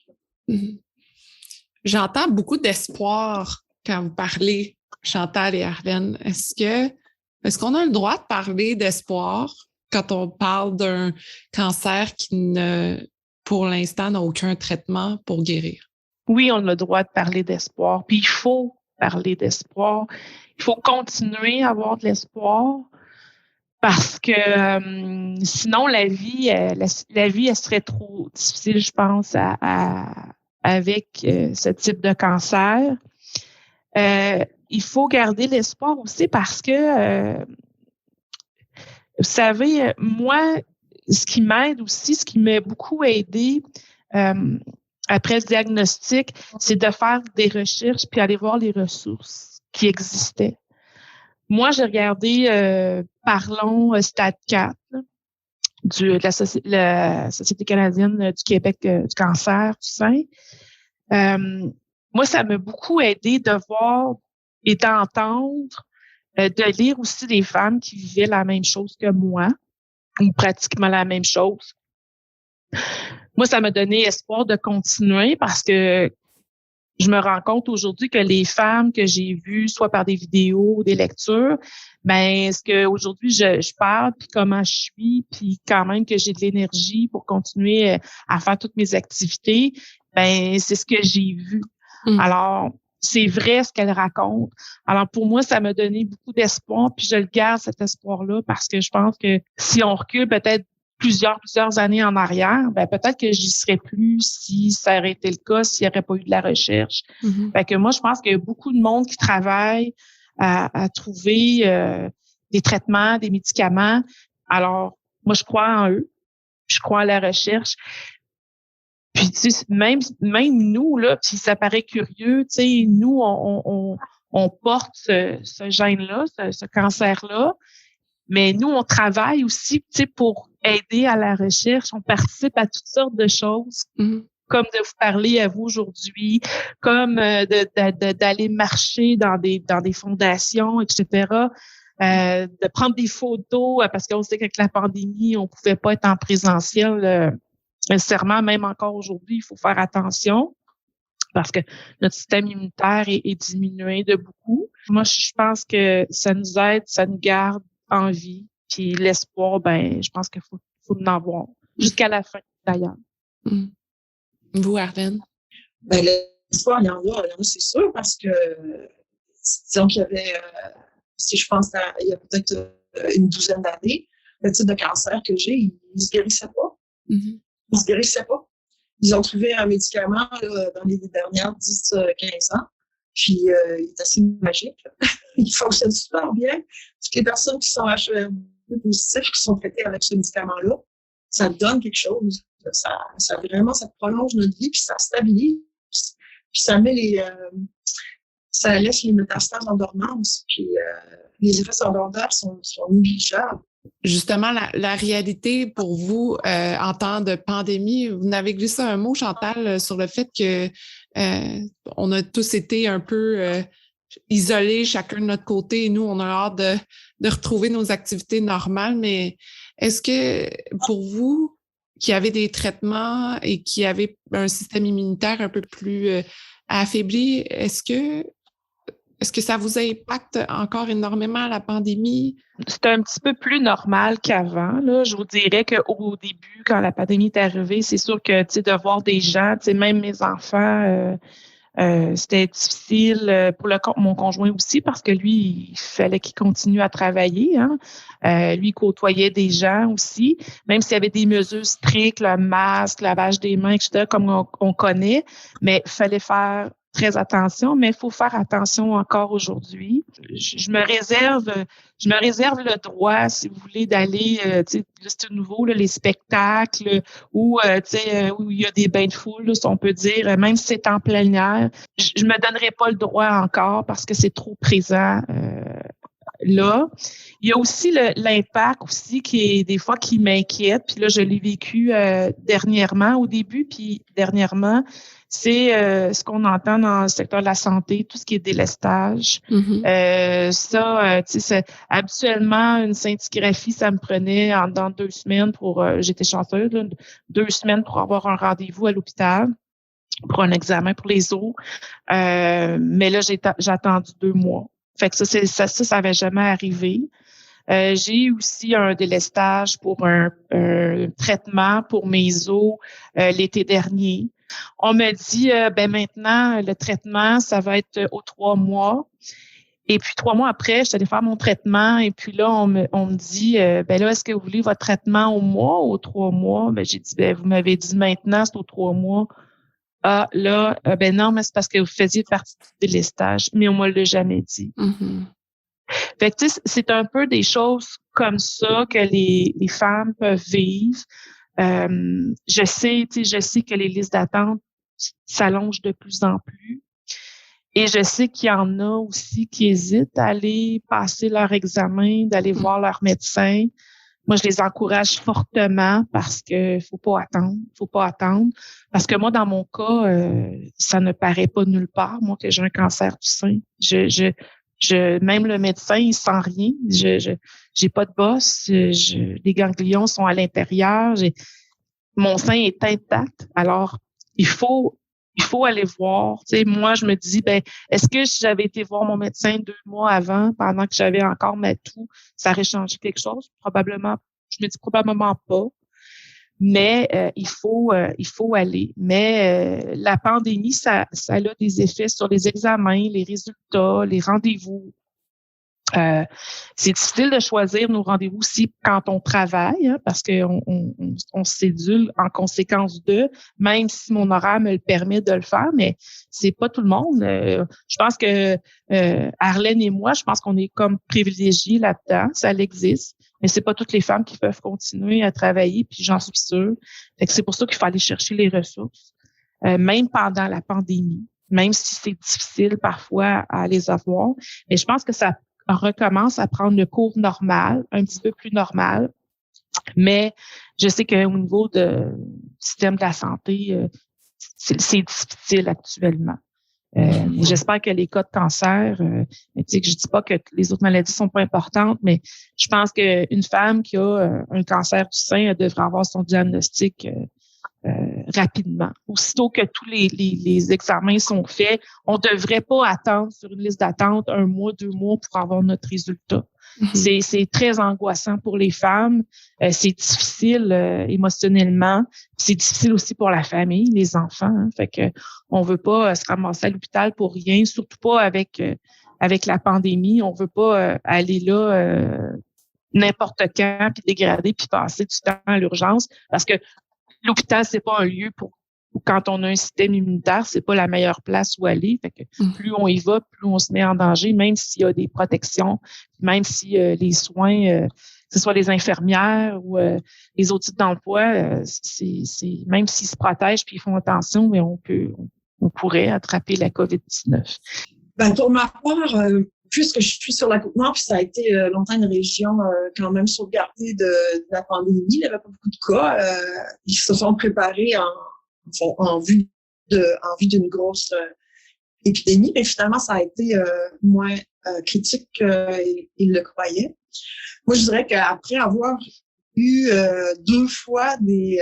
J'entends beaucoup d'espoir quand vous parlez, Chantal et Arlène. Est-ce qu'on a le droit de parler d'espoir quand on parle d'un cancer qui pour l'instant, n'a aucun traitement pour guérir? Oui, on a le droit de parler d'espoir. Puis il faut parler d'espoir. Il faut continuer à avoir de l'espoir parce que sinon, la vie, elle serait trop difficile, je pense, avec ce type de cancer. Il faut garder l'espoir aussi parce que, vous savez, moi, ce qui m'aide aussi, ce qui m'a beaucoup aidé après le diagnostic, c'est de faire des recherches puis aller voir les ressources qui existaient. Moi, j'ai regardé Parlons Stade 4 de la Société canadienne du Québec du cancer du sein. Moi, ça m'a beaucoup aidé de voir et d'entendre, de lire aussi des femmes qui vivaient la même chose que moi, ou pratiquement la même chose. Moi, ça m'a donné espoir de continuer parce que je me rends compte aujourd'hui que les femmes que j'ai vues, soit par des vidéos, des lectures, ben, est-ce que aujourd'hui je parle, puis comment je suis, puis quand même que j'ai de l'énergie pour continuer à faire toutes mes activités, ben, c'est ce que j'ai vu. Alors, c'est vrai ce qu'elle raconte. Alors, pour moi, ça m'a donné beaucoup d'espoir, puis je le garde, cet espoir-là, parce que je pense que si on recule peut-être plusieurs années en arrière, ben peut-être que j'y serais plus si ça aurait été le cas, s'il n'y aurait pas eu de la recherche. Fait que moi, je pense qu'il y a beaucoup de monde qui travaille à trouver des traitements, des médicaments. Alors, moi, je crois en eux. Je crois à la recherche. Puis, tu sais, même nous, là, puis ça paraît curieux, tu sais, nous, on porte ce gène-là, ce cancer-là. Mais nous, on travaille aussi, tu sais, pour aider à la recherche. On participe à toutes sortes de choses, comme de vous parler à vous aujourd'hui, comme d'aller marcher dans des fondations, etc. De prendre des photos, parce qu'on sait qu'avec la pandémie, on pouvait pas être en présentiel nécessairement, même encore aujourd'hui, il faut faire attention parce que notre système immunitaire est diminué de beaucoup. Moi, je pense que ça nous aide, ça nous garde en vie. Puis l'espoir, ben, je pense qu'il faut en avoir jusqu'à la fin, d'ailleurs. Vous, Arlène? Ben, l'espoir, il y en a, c'est sûr, parce que, disons qu'il y avait, si je pense il y a peut-être une douzaine d'années, le type de cancer que j'ai, il ne se guérissait pas. Il ne se guérissait pas. Ils ont trouvé un médicament là, dans les dernières 10-15 ans. Puis, il est assez magique. Il fonctionne super bien. Toutes les personnes qui sont HIV positifs, qui sont traitées avec ce médicament-là, ça donne quelque chose. Ça vraiment, ça prolonge notre vie, puis ça stabilise. Puis ça met ça laisse les métastases en dormance. Puis, les effets secondaires sont négligeables. Justement, la réalité pour vous en temps de pandémie, vous n'avez glissé un mot, Chantal, sur le fait que on a tous été un peu isolés, chacun de notre côté, et nous, on a hâte de retrouver nos activités normales, mais est-ce que pour vous, qui avez des traitements et qui avez un système immunitaire un peu plus affaibli, est-ce que ça vous impacte encore énormément, la pandémie? C'est un petit peu plus normal qu'avant, là. Je vous dirais qu'au début, quand la pandémie est arrivée, c'est sûr que, tu sais, de voir des gens, tu sais, même mes enfants, c'était difficile pour mon conjoint aussi parce que lui, il fallait qu'il continue à travailler, hein. Lui, il côtoyait des gens aussi, même s'il y avait des mesures strictes, le masque, lavage des mains, etc., comme on connaît, mais il fallait faire très attention, mais il faut faire attention encore aujourd'hui. Je me réserve le droit, si vous voulez, d'aller, tu sais, c'est nouveau, là, les spectacles où, tu sais, où il y a des bains de foule, là, si on peut dire, même si c'est en plein air. Je me donnerai pas le droit encore parce que c'est trop présent. là. Il y a aussi l'impact aussi qui est des fois qui m'inquiète. Puis là, je l'ai vécu dernièrement au début, puis dernièrement, c'est ce qu'on entend dans le secteur de la santé, tout ce qui est délestage. Tu sais, habituellement, une scintigraphie, ça me prenait dans 2 semaines pour, j'étais chanceuse, là, 2 semaines pour avoir un rendez-vous à l'hôpital pour un examen pour les os. Mais là, j'ai attendu 2 mois. Fait que ça avait jamais arrivé. J'ai eu aussi un délestage pour un traitement pour mes os l'été dernier. On me dit, maintenant, le traitement, ça va être aux 3 mois. Et puis 3 mois après, je suis allée faire mon traitement. Et puis là, on me dit, là, est-ce que vous voulez votre traitement au mois ou aux 3 mois? J'ai dit, vous m'avez dit maintenant, c'est aux 3 mois. Ah, là, non, mais c'est parce que vous faisiez partie du délestage. Mais on me l'a jamais dit. Fait que, tu sais, c'est un peu des choses comme ça que les femmes peuvent vivre. Je sais que les listes d'attente s'allongent de plus en plus. Et je sais qu'il y en a aussi qui hésitent à aller passer leur examen, d'aller voir leur médecin. Moi, je les encourage fortement parce que faut pas attendre. Parce que moi, dans mon cas, ça ne paraît pas nulle part, moi, que j'ai un cancer du sein. Même le médecin, il sent rien. J'ai pas de bosse. Les ganglions sont à l'intérieur. Mon sein est intact. Alors, il faut aller voir. Tu sais, moi, je me dis, est-ce que si j'avais été voir mon médecin 2 mois avant, pendant que j'avais encore ma toux, ça aurait changé quelque chose? Probablement. Je me dis probablement pas. Mais il faut aller. Mais la pandémie, ça a des effets sur les examens, les résultats, les rendez-vous. C'est difficile de choisir nos rendez-vous aussi quand on travaille, parce qu'on on cédule en conséquence de, même si mon horaire me le permet de le faire, mais c'est pas tout le monde. Je pense que Arlène et moi, je pense qu'on est comme privilégiés là-dedans, ça existe, mais c'est pas toutes les femmes qui peuvent continuer à travailler, puis j'en suis sûre. Fait que c'est pour ça qu'il faut aller chercher les ressources, même pendant la pandémie, même si c'est difficile parfois à les avoir. Mais je pense que ça recommence à prendre le cours normal, un petit peu plus normal. Mais je sais qu'au niveau du système de la santé, c'est difficile actuellement. J'espère que les cas de cancer, tu sais, que je dis pas que les autres maladies sont pas importantes, mais je pense qu'une femme qui a un cancer du sein, elle devrait avoir son diagnostic rapidement. Aussitôt que tous les examens sont faits, on devrait pas attendre sur une liste d'attente 1 mois, 2 mois pour avoir notre résultat. C'est très angoissant pour les femmes. C'est difficile émotionnellement. C'est difficile aussi pour la famille, les enfants. Hein. Fait que on veut pas se ramasser à l'hôpital pour rien, surtout pas avec la pandémie. On veut pas aller là n'importe quand puis dégrader puis passer du temps à l'urgence parce que l'hôpital, c'est pas un lieu pour quand on a un système immunitaire, c'est pas la meilleure place où aller. Fait que plus on y va, plus on se met en danger, même s'il y a des protections, même si les soins, que ce soit les infirmières ou les autres types d'emploi, c'est même s'ils se protègent puis ils font attention, mais on pourrait attraper la COVID-19. Pour ma part, puisque je suis sur la Côte-Nord, puis ça a été longtemps une région quand même sauvegardée de la pandémie, il n'y avait pas beaucoup de cas. Ils se sont préparés en vue d'une grosse épidémie, mais finalement, ça a été moins critique qu'ils le croyaient. Moi, je dirais qu'après avoir eu 2 fois des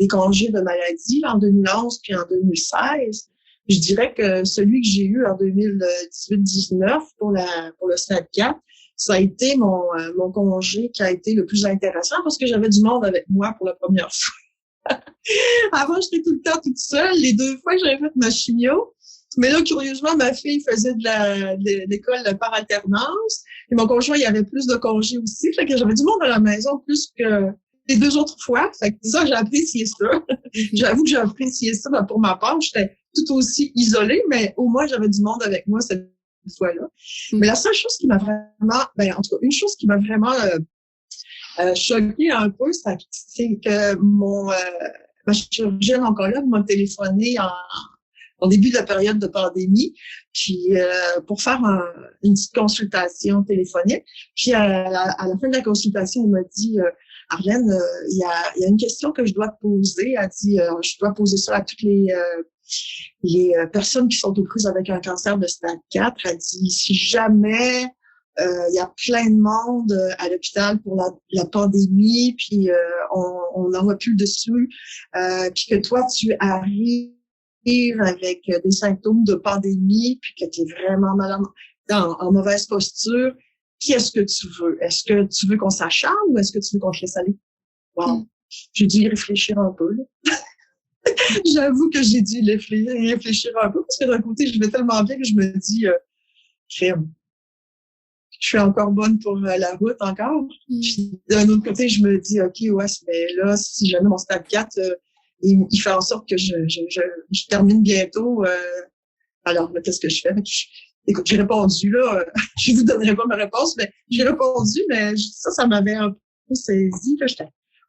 congés de maladie, en 2011 puis en 2016, je dirais que celui que j'ai eu en 2018-19 pour le stade 4, ça a été mon congé qui a été le plus intéressant parce que j'avais du monde avec moi pour la première fois. Avant, j'étais tout le temps toute seule. Les 2 fois que j'avais fait ma chimio. Mais là, curieusement, ma fille faisait de l'école par alternance. Et mon conjoint, il y avait plus de congés aussi. Fait que j'avais du monde à la maison plus que les 2 autres fois. Fait que ça, j'ai apprécié ça. J'avoue que j'ai apprécié ça. Mais pour ma part, j'étais tout aussi isolée, mais au moins, j'avais du monde avec moi cette fois-là. Mais la seule chose qui m'a vraiment, en tout cas, une chose qui m'a vraiment choquée un peu, c'est que ma chirurgienne oncologue m'a téléphoné au début de la période de pandémie, puis pour faire une petite consultation téléphonique. Puis à la fin de la consultation, on m'a dit Arlène, il y a une question que je dois te poser. Elle dit je dois poser ça à toutes les personnes qui sont aux prises avec un cancer de stade 4. Elle dit si jamais il y a plein de monde à l'hôpital pour la pandémie, puis on n'en voit plus dessus, puis que toi tu arrives avec des symptômes de pandémie, puis que tu es vraiment malade, en mauvaise posture, qu'est-ce que tu veux? Est-ce que tu veux qu'on s'acharne ou est-ce que tu veux qu'on te laisse aller? Wow. J'ai dû y réfléchir un peu, là. J'avoue que j'ai dû y réfléchir un peu, parce que d'un côté, je vais tellement bien que je me dis, crème, je suis encore bonne pour la route encore. Puis d'un autre côté, je me dis, OK, ouais, mais là, si jamais mon stade 4, il fait en sorte que je termine bientôt. Alors, qu'est-ce que je fais? Écoute, j'ai répondu, là, je vous donnerai pas ma réponse, mais j'ai répondu, mais ça m'avait un peu saisi, là,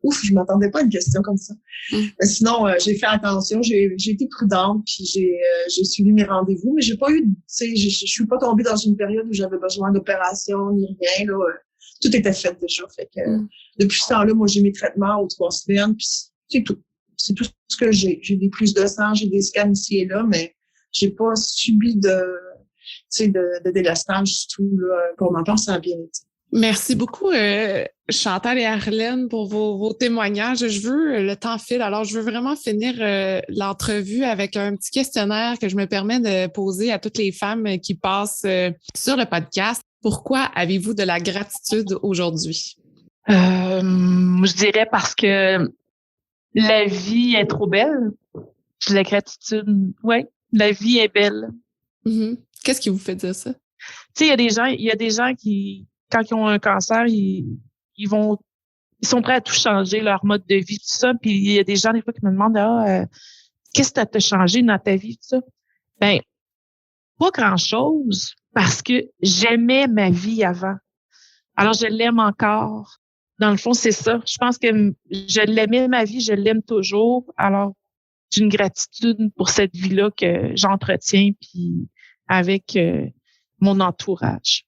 ouf, je m'attendais pas à une question comme ça. Mais sinon, j'ai fait attention, j'ai été prudente, puis j'ai suivi mes rendez-vous, mais j'ai pas eu, tu sais, je suis pas tombée dans une période où j'avais besoin d'opération ni rien, là. Tout était fait déjà. Fait que depuis ce temps-là, moi, j'ai mes traitements aux 3 semaines, puis c'est tout. C'est tout ce que j'ai. J'ai des prises de sang, j'ai des scans ici et là, mais j'ai pas subi de délestage du tout, là. Pour ma part, ça a bien été. Merci beaucoup, Chantal et Arlène, pour vos témoignages. Le temps file, alors je veux vraiment finir l'entrevue avec un petit questionnaire que je me permets de poser à toutes les femmes qui passent sur le podcast. Pourquoi avez-vous de la gratitude aujourd'hui? Je dirais parce que la vie est trop belle. J'ai de la gratitude. Oui, la vie est belle. Mm-hmm. Qu'est-ce qui vous fait dire ça? Tu sais, il y a des gens qui, quand ils ont un cancer, ils sont prêts à tout changer, leur mode de vie, tout ça. Puis il y a des gens, des fois, qui me demandent, qu'est-ce que t'as changé dans ta vie, tout ça? Ben, pas grand-chose, parce que j'aimais ma vie avant. Alors, je l'aime encore. Dans le fond, c'est ça. Je pense que je l'aimais ma vie, je l'aime toujours. Alors, j'ai une gratitude pour cette vie-là que j'entretiens, puis avec mon entourage.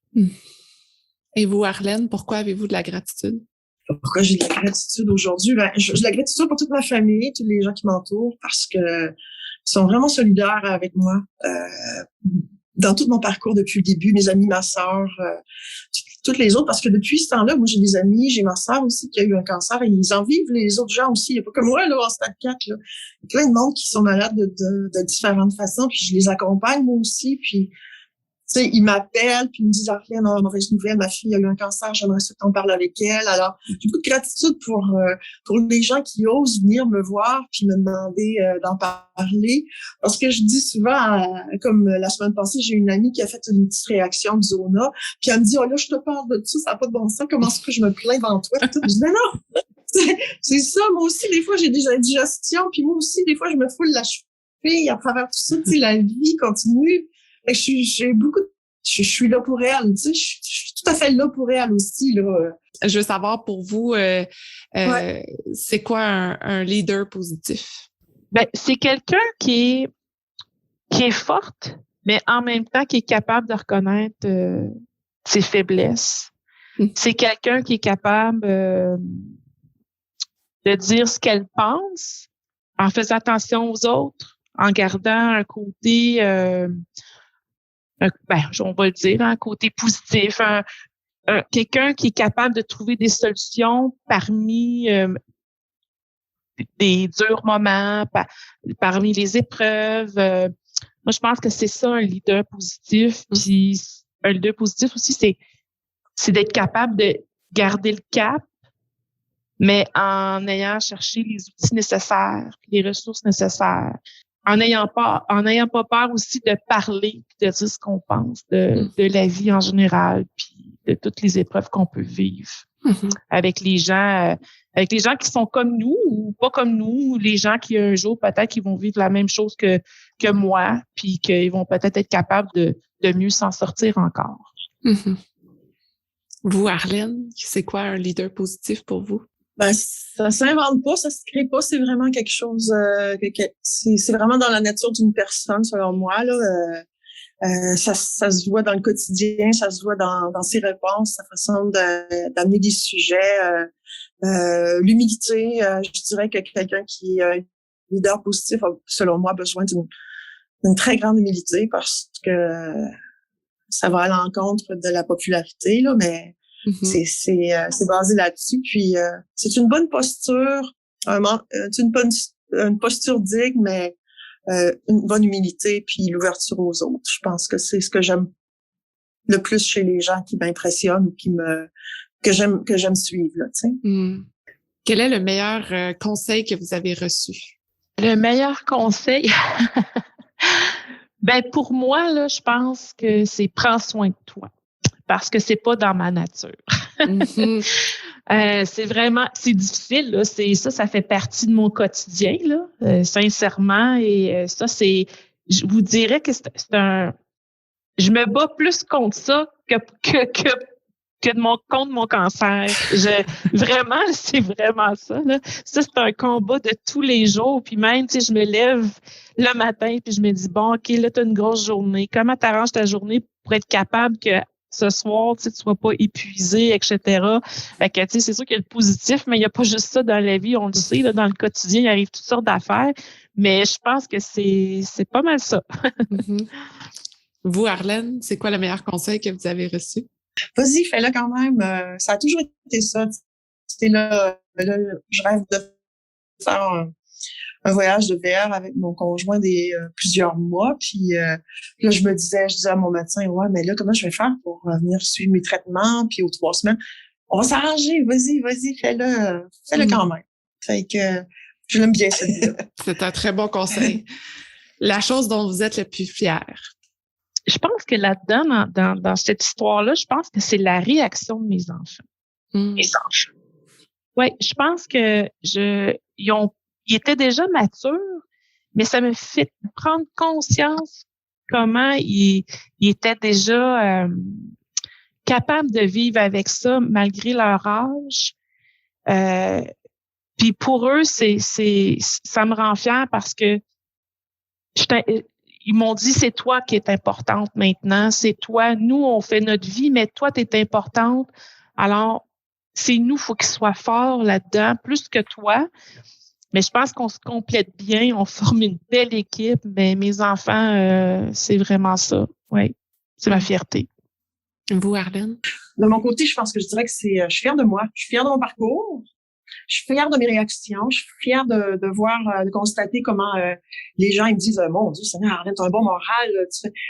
Et vous, Arlène, pourquoi avez-vous de la gratitude? Pourquoi j'ai de la gratitude aujourd'hui? Ben, j'ai de la gratitude pour toute ma famille, tous les gens qui m'entourent, parce que ils sont vraiment solidaires avec moi dans tout mon parcours depuis le début, mes amis, ma sœur, toutes les autres, parce que depuis ce temps-là, moi, j'ai des amis, j'ai ma sœur aussi qui a eu un cancer et ils en vivent, les autres gens aussi. Il n'y a pas que moi, là, en stade 4, là. Il y a plein de monde qui sont malades de différentes façons, puis je les accompagne, moi aussi, puis tu sais, ils m'appellent, puis ils me disent, Arlène, on a une mauvaise nouvelle, ma fille a eu un cancer, j'aimerais ça qu'on parle avec elle. Alors, j'ai beaucoup de gratitude pour les gens qui osent venir me voir puis me demander d'en parler. Parce que je dis souvent, comme la semaine passée, j'ai une amie qui a fait une petite réaction de zona, puis elle me dit, oh là, je te parle de ça, ça n'a pas de bon sens, comment est-ce que je me plains devant toi? Je dis, mais non, c'est ça, moi aussi, des fois, j'ai des indigestions, puis moi aussi, des fois, je me foule la cheville à travers tout ça, tu sais, la vie continue. Je suis là pour elle, tu sais, je suis tout à fait là pour elle aussi, là. Je veux savoir pour vous, c'est quoi un leader positif? Ben, c'est quelqu'un qui est forte, mais en même temps qui est capable de reconnaître ses faiblesses. C'est quelqu'un qui est capable de dire ce qu'elle pense en faisant attention aux autres, en gardant un côté on va le dire, un côté positif, quelqu'un qui est capable de trouver des solutions parmi des durs moments, parmi les épreuves. Moi, je pense que c'est ça un leader positif. Puis un leader positif aussi, c'est d'être capable de garder le cap, mais en ayant cherché les outils nécessaires, les ressources nécessaires. En n'ayant pas peur aussi de parler, de dire ce qu'on pense de la vie en général, puis de toutes les épreuves qu'on peut vivre avec les gens qui sont comme nous ou pas comme nous, les gens qui un jour peut-être qui vont vivre la même chose que moi, puis qu'ils vont peut-être être capables de mieux s'en sortir encore. Vous, Arlène, c'est quoi un leader positif pour vous? Ben, ça s'invente pas, ça se crée pas, c'est vraiment quelque chose, c'est vraiment dans la nature d'une personne, selon moi, là. Ça se voit dans le quotidien, ça se voit dans ses réponses, sa façon d'amener des sujets, l'humilité. Je dirais que quelqu'un qui est un leader positif a, selon moi, besoin d'une très grande humilité parce que ça va à l'encontre de la popularité, là, mais c'est basé là-dessus. Puis c'est une bonne posture, c'est une posture digne, mais une bonne humilité puis l'ouverture aux autres. Je pense que c'est ce que j'aime le plus chez les gens qui m'impressionnent ou que j'aime suivre, là, tu sais. Quel est le meilleur conseil que vous avez reçu? Le meilleur conseil? Ben, pour moi, là, je pense que c'est prends soin de toi. Parce que c'est pas dans ma nature. C'est vraiment, c'est difficile, là. Ça fait partie de mon quotidien, là, sincèrement. Et ça, je vous dirais que je me bats plus contre ça que contre mon cancer. Vraiment, c'est vraiment ça, là. Ça, c'est un combat de tous les jours. Puis même, tu sais, je me lève le matin puis je me dis, bon, OK, là, t'as une grosse journée. Comment t'arranges ta journée pour être capable que ce soir, tu sais, tu sois pas épuisé, etc. Fait que, tu sais, c'est sûr qu'il y a le positif, mais il n'y a pas juste ça dans la vie. On le sait, là, dans le quotidien, il arrive toutes sortes d'affaires. Mais je pense que c'est pas mal ça. Vous, Arlène, c'est quoi le meilleur conseil que vous avez reçu? Vas-y, fais-le quand même. Ça a toujours été ça. C'était là, je rêve de faire un voyage de VR avec mon conjoint plusieurs mois. Puis là, je disais à mon médecin, ouais, mais là, comment je vais faire pour venir suivre mes traitements? Puis aux 3 semaines, on va s'arranger. Vas-y, fais-le quand même. Fait que je l'aime bien, celui-là. C'est un très bon conseil. La chose dont vous êtes le plus fier? Je pense que là-dedans, dans cette histoire-là, je pense que c'est la réaction de mes enfants. Mes enfants. Oui, je pense que ils étaient déjà matures, mais ça me fait prendre conscience comment ils étaient déjà capables de vivre avec ça malgré leur âge. Puis pour eux, ça me rend fière parce que ils m'ont dit, c'est toi qui es importante maintenant, c'est toi, nous, on fait notre vie, mais toi, tu es importante. Alors, c'est nous, il faut qu'ils soient forts là-dedans, plus que toi. Mais je pense qu'on se complète bien, on forme une belle équipe. Mais mes enfants, c'est vraiment ça. Oui, c'est ma fierté. Vous, Arlène? De mon côté, je pense que je dirais que je suis fière de moi. Je suis fière de mon parcours. Je suis fière de mes réactions. Je suis fière de voir, de constater comment les gens ils me disent, mon Dieu, Seigneur, Arlène, t'as un bon moral.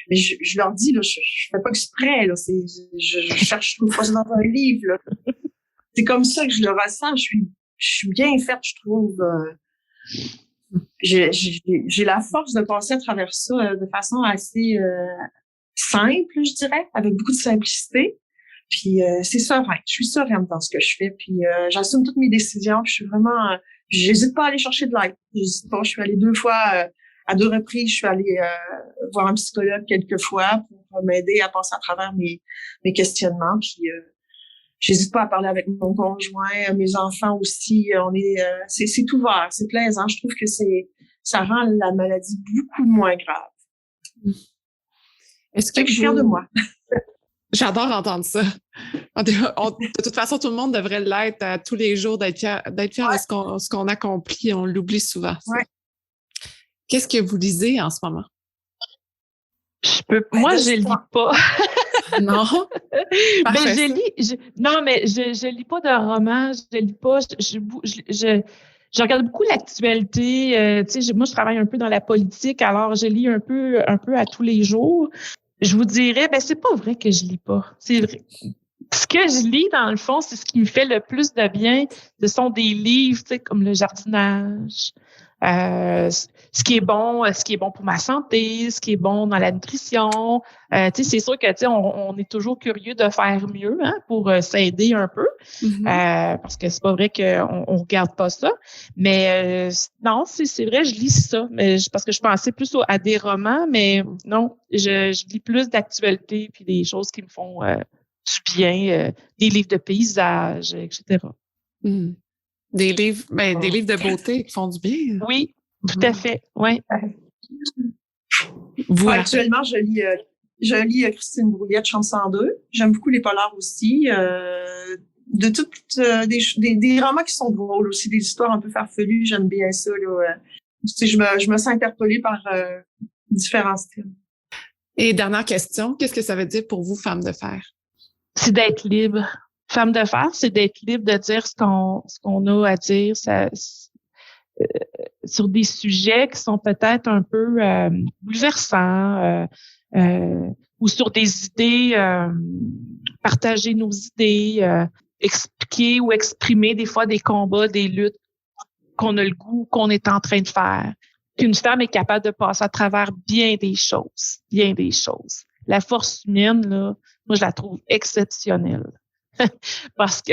Mais je leur dis, là, je fais pas exprès. Là, je trouve pas ça dans un livre. Là. C'est comme ça que je le ressens. Je suis bien faite, je trouve. J'ai la force de passer à travers ça de façon assez simple, je dirais, avec beaucoup de simplicité. Puis c'est serein. Je suis sereine dans ce que je fais. Puis j'assume toutes mes décisions. Puis je suis vraiment, j'hésite pas à aller chercher de l'aide. J'hésite pas. Je suis allée 2 fois, à 2 reprises, je suis allée voir un psychologue quelques fois pour m'aider à passer à travers mes questionnements. Puis j'hésite pas à parler avec mon conjoint, mes enfants aussi. C'est ouvert, c'est plaisant. Je trouve que ça rend la maladie beaucoup moins grave. Est-ce que je suis fière de moi? J'adore entendre ça. De toute façon, tout le monde devrait l'être à tous les jours, d'être fier de ce qu'on accomplit. On l'oublie souvent. Ouais. Qu'est-ce que vous lisez en ce moment? Moi, je lis pas. Non? Ben, je lis pas de romans, je lis pas, je regarde beaucoup l'actualité. Moi, je travaille un peu dans la politique, alors je lis un peu à tous les jours. Je vous dirais, ben, c'est pas vrai que je lis pas. C'est vrai. Ce que je lis, dans le fond, c'est ce qui me fait le plus de bien. Ce sont des livres, comme le jardinage, ce qui est bon pour ma santé, ce qui est bon dans la nutrition. C'est sûr que on est toujours curieux de faire mieux, hein, pour s'aider un peu, parce que c'est pas vrai qu'on regarde pas ça. Mais non, c'est vrai, je lis ça, mais parce que je pensais plus à des romans, mais non, je lis plus d'actualités puis des choses qui me font du bien, des livres de paysages, etc. Des livres, des livres de beauté qui font du bien. Oui, tout à fait, oui. Voilà. Actuellement, je lis Christine Brouillette, Chambre 102. J'aime beaucoup les polars aussi. Des romans qui sont drôles aussi, des histoires un peu farfelues. J'aime bien ça. Là. Je me sens interpellée par différents styles. Et dernière question, qu'est-ce que ça veut dire pour vous, femme de fer? C'est d'être libre. Femme de fer, c'est d'être libre de dire ce qu'on a à dire sur des sujets qui sont peut-être un peu bouleversants ou sur des idées, partager nos idées, expliquer ou exprimer des fois des combats, des luttes qu'on a le goût, qu'on est en train de faire. Qu'une femme est capable de passer à travers bien des choses. La force humaine, là, moi, je la trouve exceptionnelle. Parce que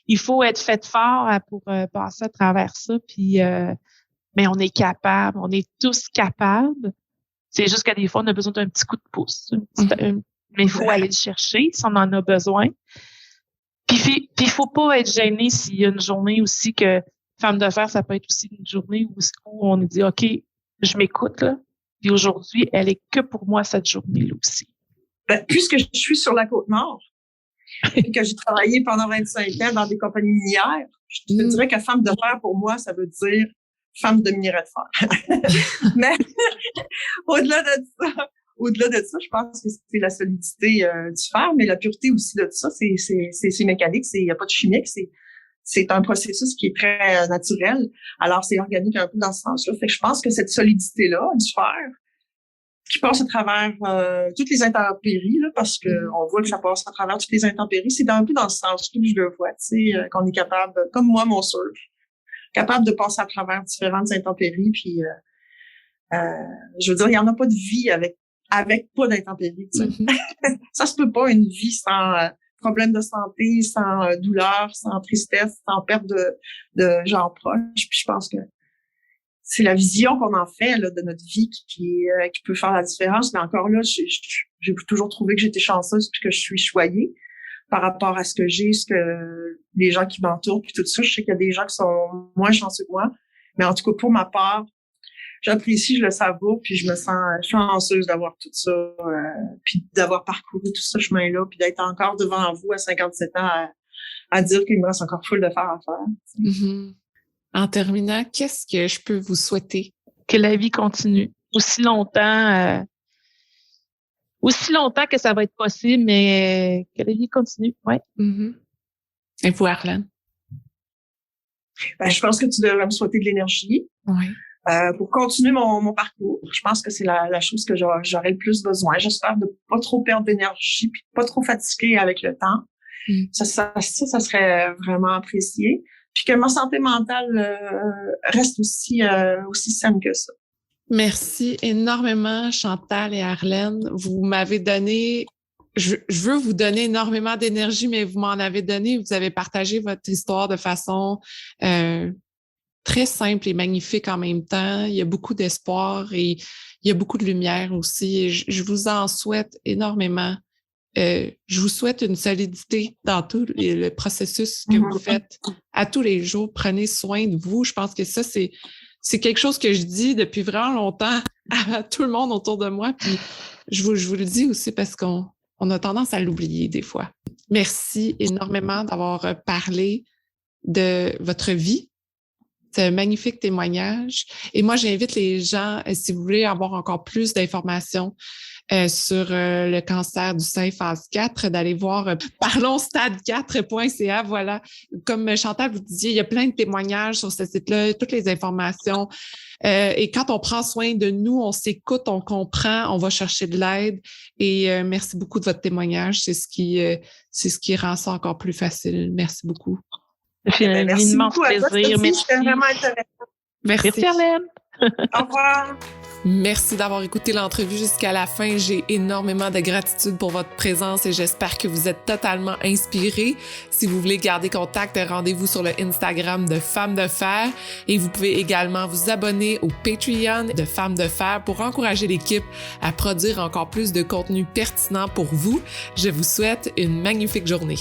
il faut être fait fort pour passer à travers ça. Puis, mais on est capable, on est tous capables. C'est juste que des fois, on a besoin d'un petit coup de pouce. Mais il faut aller le chercher si on en a besoin. Puis il faut pas être gêné s'il y a une journée aussi que femme de fer, ça peut être aussi une journée où on dit OK, je m'écoute là. Puis aujourd'hui, elle est que pour moi cette journée-là aussi. Puisque je suis sur la Côte-Nord et que j'ai travaillé pendant 25 ans dans des compagnies minières, je te dirais que femme de fer, pour moi, ça veut dire femme de minerai de fer. Mais au-delà de ça, je pense que c'est la solidité du fer, mais la pureté aussi de ça, c'est mécanique, il n'y a pas de chimique, c'est un processus qui est très naturel. Alors, c'est organique un peu dans ce sens-là. Fait que je pense que cette solidité-là du fer, qui passe à travers toutes les intempéries, là, parce que on voit que ça passe à travers toutes les intempéries, c'est un peu dans ce sens-là que je le vois, tu sais, qu'on est capable, comme moi, mon surf, capable de passer à travers différentes intempéries, puis je veux dire, il n'y en a pas de vie avec pas d'intempéries, tu sais. Ça se peut pas une vie sans problème de santé, sans douleur, sans tristesse, sans perte de gens proches. Puis je pense que c'est la vision qu'on en fait là, de notre vie qui peut faire la différence. Mais encore là, j'ai toujours trouvé que j'étais chanceuse puis que je suis choyée par rapport à ce que j'ai, ce que les gens qui m'entourent puis tout ça. Je sais qu'il y a des gens qui sont moins chanceux que moi. Mais en tout cas, pour ma part, j'apprécie, je le savoure, puis je me sens chanceuse d'avoir tout ça, puis d'avoir parcouru tout ce chemin-là, puis d'être encore devant vous à 57 ans à dire qu'il me reste encore full de faire à faire. Mm-hmm. En terminant, qu'est-ce que je peux vous souhaiter? Que la vie continue aussi longtemps que ça va être possible, mais que la vie continue, ouais. Mm-hmm. Et vous, Arlène? Je pense que tu devrais me souhaiter de l'énergie. Oui. Pour continuer mon parcours. Je pense que c'est la chose que j'aurais le plus besoin. J'espère de pas trop perdre d'énergie puis de pas trop fatiguer avec le temps. Ça serait vraiment apprécié. Puis que ma santé mentale reste aussi saine que ça. Merci énormément, Chantal et Arlène. Vous m'avez donné... Je veux vous donner énormément d'énergie, mais vous m'en avez donné. Vous avez partagé votre histoire de façon... très simple et magnifique en même temps. Il y a beaucoup d'espoir et il y a beaucoup de lumière aussi. Et je vous en souhaite énormément. Je vous souhaite une solidité dans tout le processus que vous faites à tous les jours. Prenez soin de vous. Je pense que ça, c'est quelque chose que je dis depuis vraiment longtemps à tout le monde autour de moi. Puis je vous le dis aussi parce qu'on a tendance à l'oublier des fois. Merci énormément d'avoir parlé de votre vie. C'est un magnifique témoignage. Et moi, j'invite les gens, si vous voulez avoir encore plus d'informations sur le cancer du sein phase 4, d'aller voir parlonsstade4.ca. Voilà. Comme Chantal vous disiez, il y a plein de témoignages sur ce site-là, toutes les informations. Et quand on prend soin de nous, on s'écoute, on comprend, on va chercher de l'aide. Et merci beaucoup de votre témoignage. C'est ce qui rend ça encore plus facile. Merci beaucoup. C'est un immense plaisir. Merci. C'était vraiment intéressant. Merci Arlène. Au revoir. Merci d'avoir écouté l'entrevue jusqu'à la fin. J'ai énormément de gratitude pour votre présence et j'espère que vous êtes totalement inspirés. Si vous voulez garder contact, rendez-vous sur le Instagram de Femmes de Fer et vous pouvez également vous abonner au Patreon de Femmes de Fer pour encourager l'équipe à produire encore plus de contenu pertinent pour vous. Je vous souhaite une magnifique journée.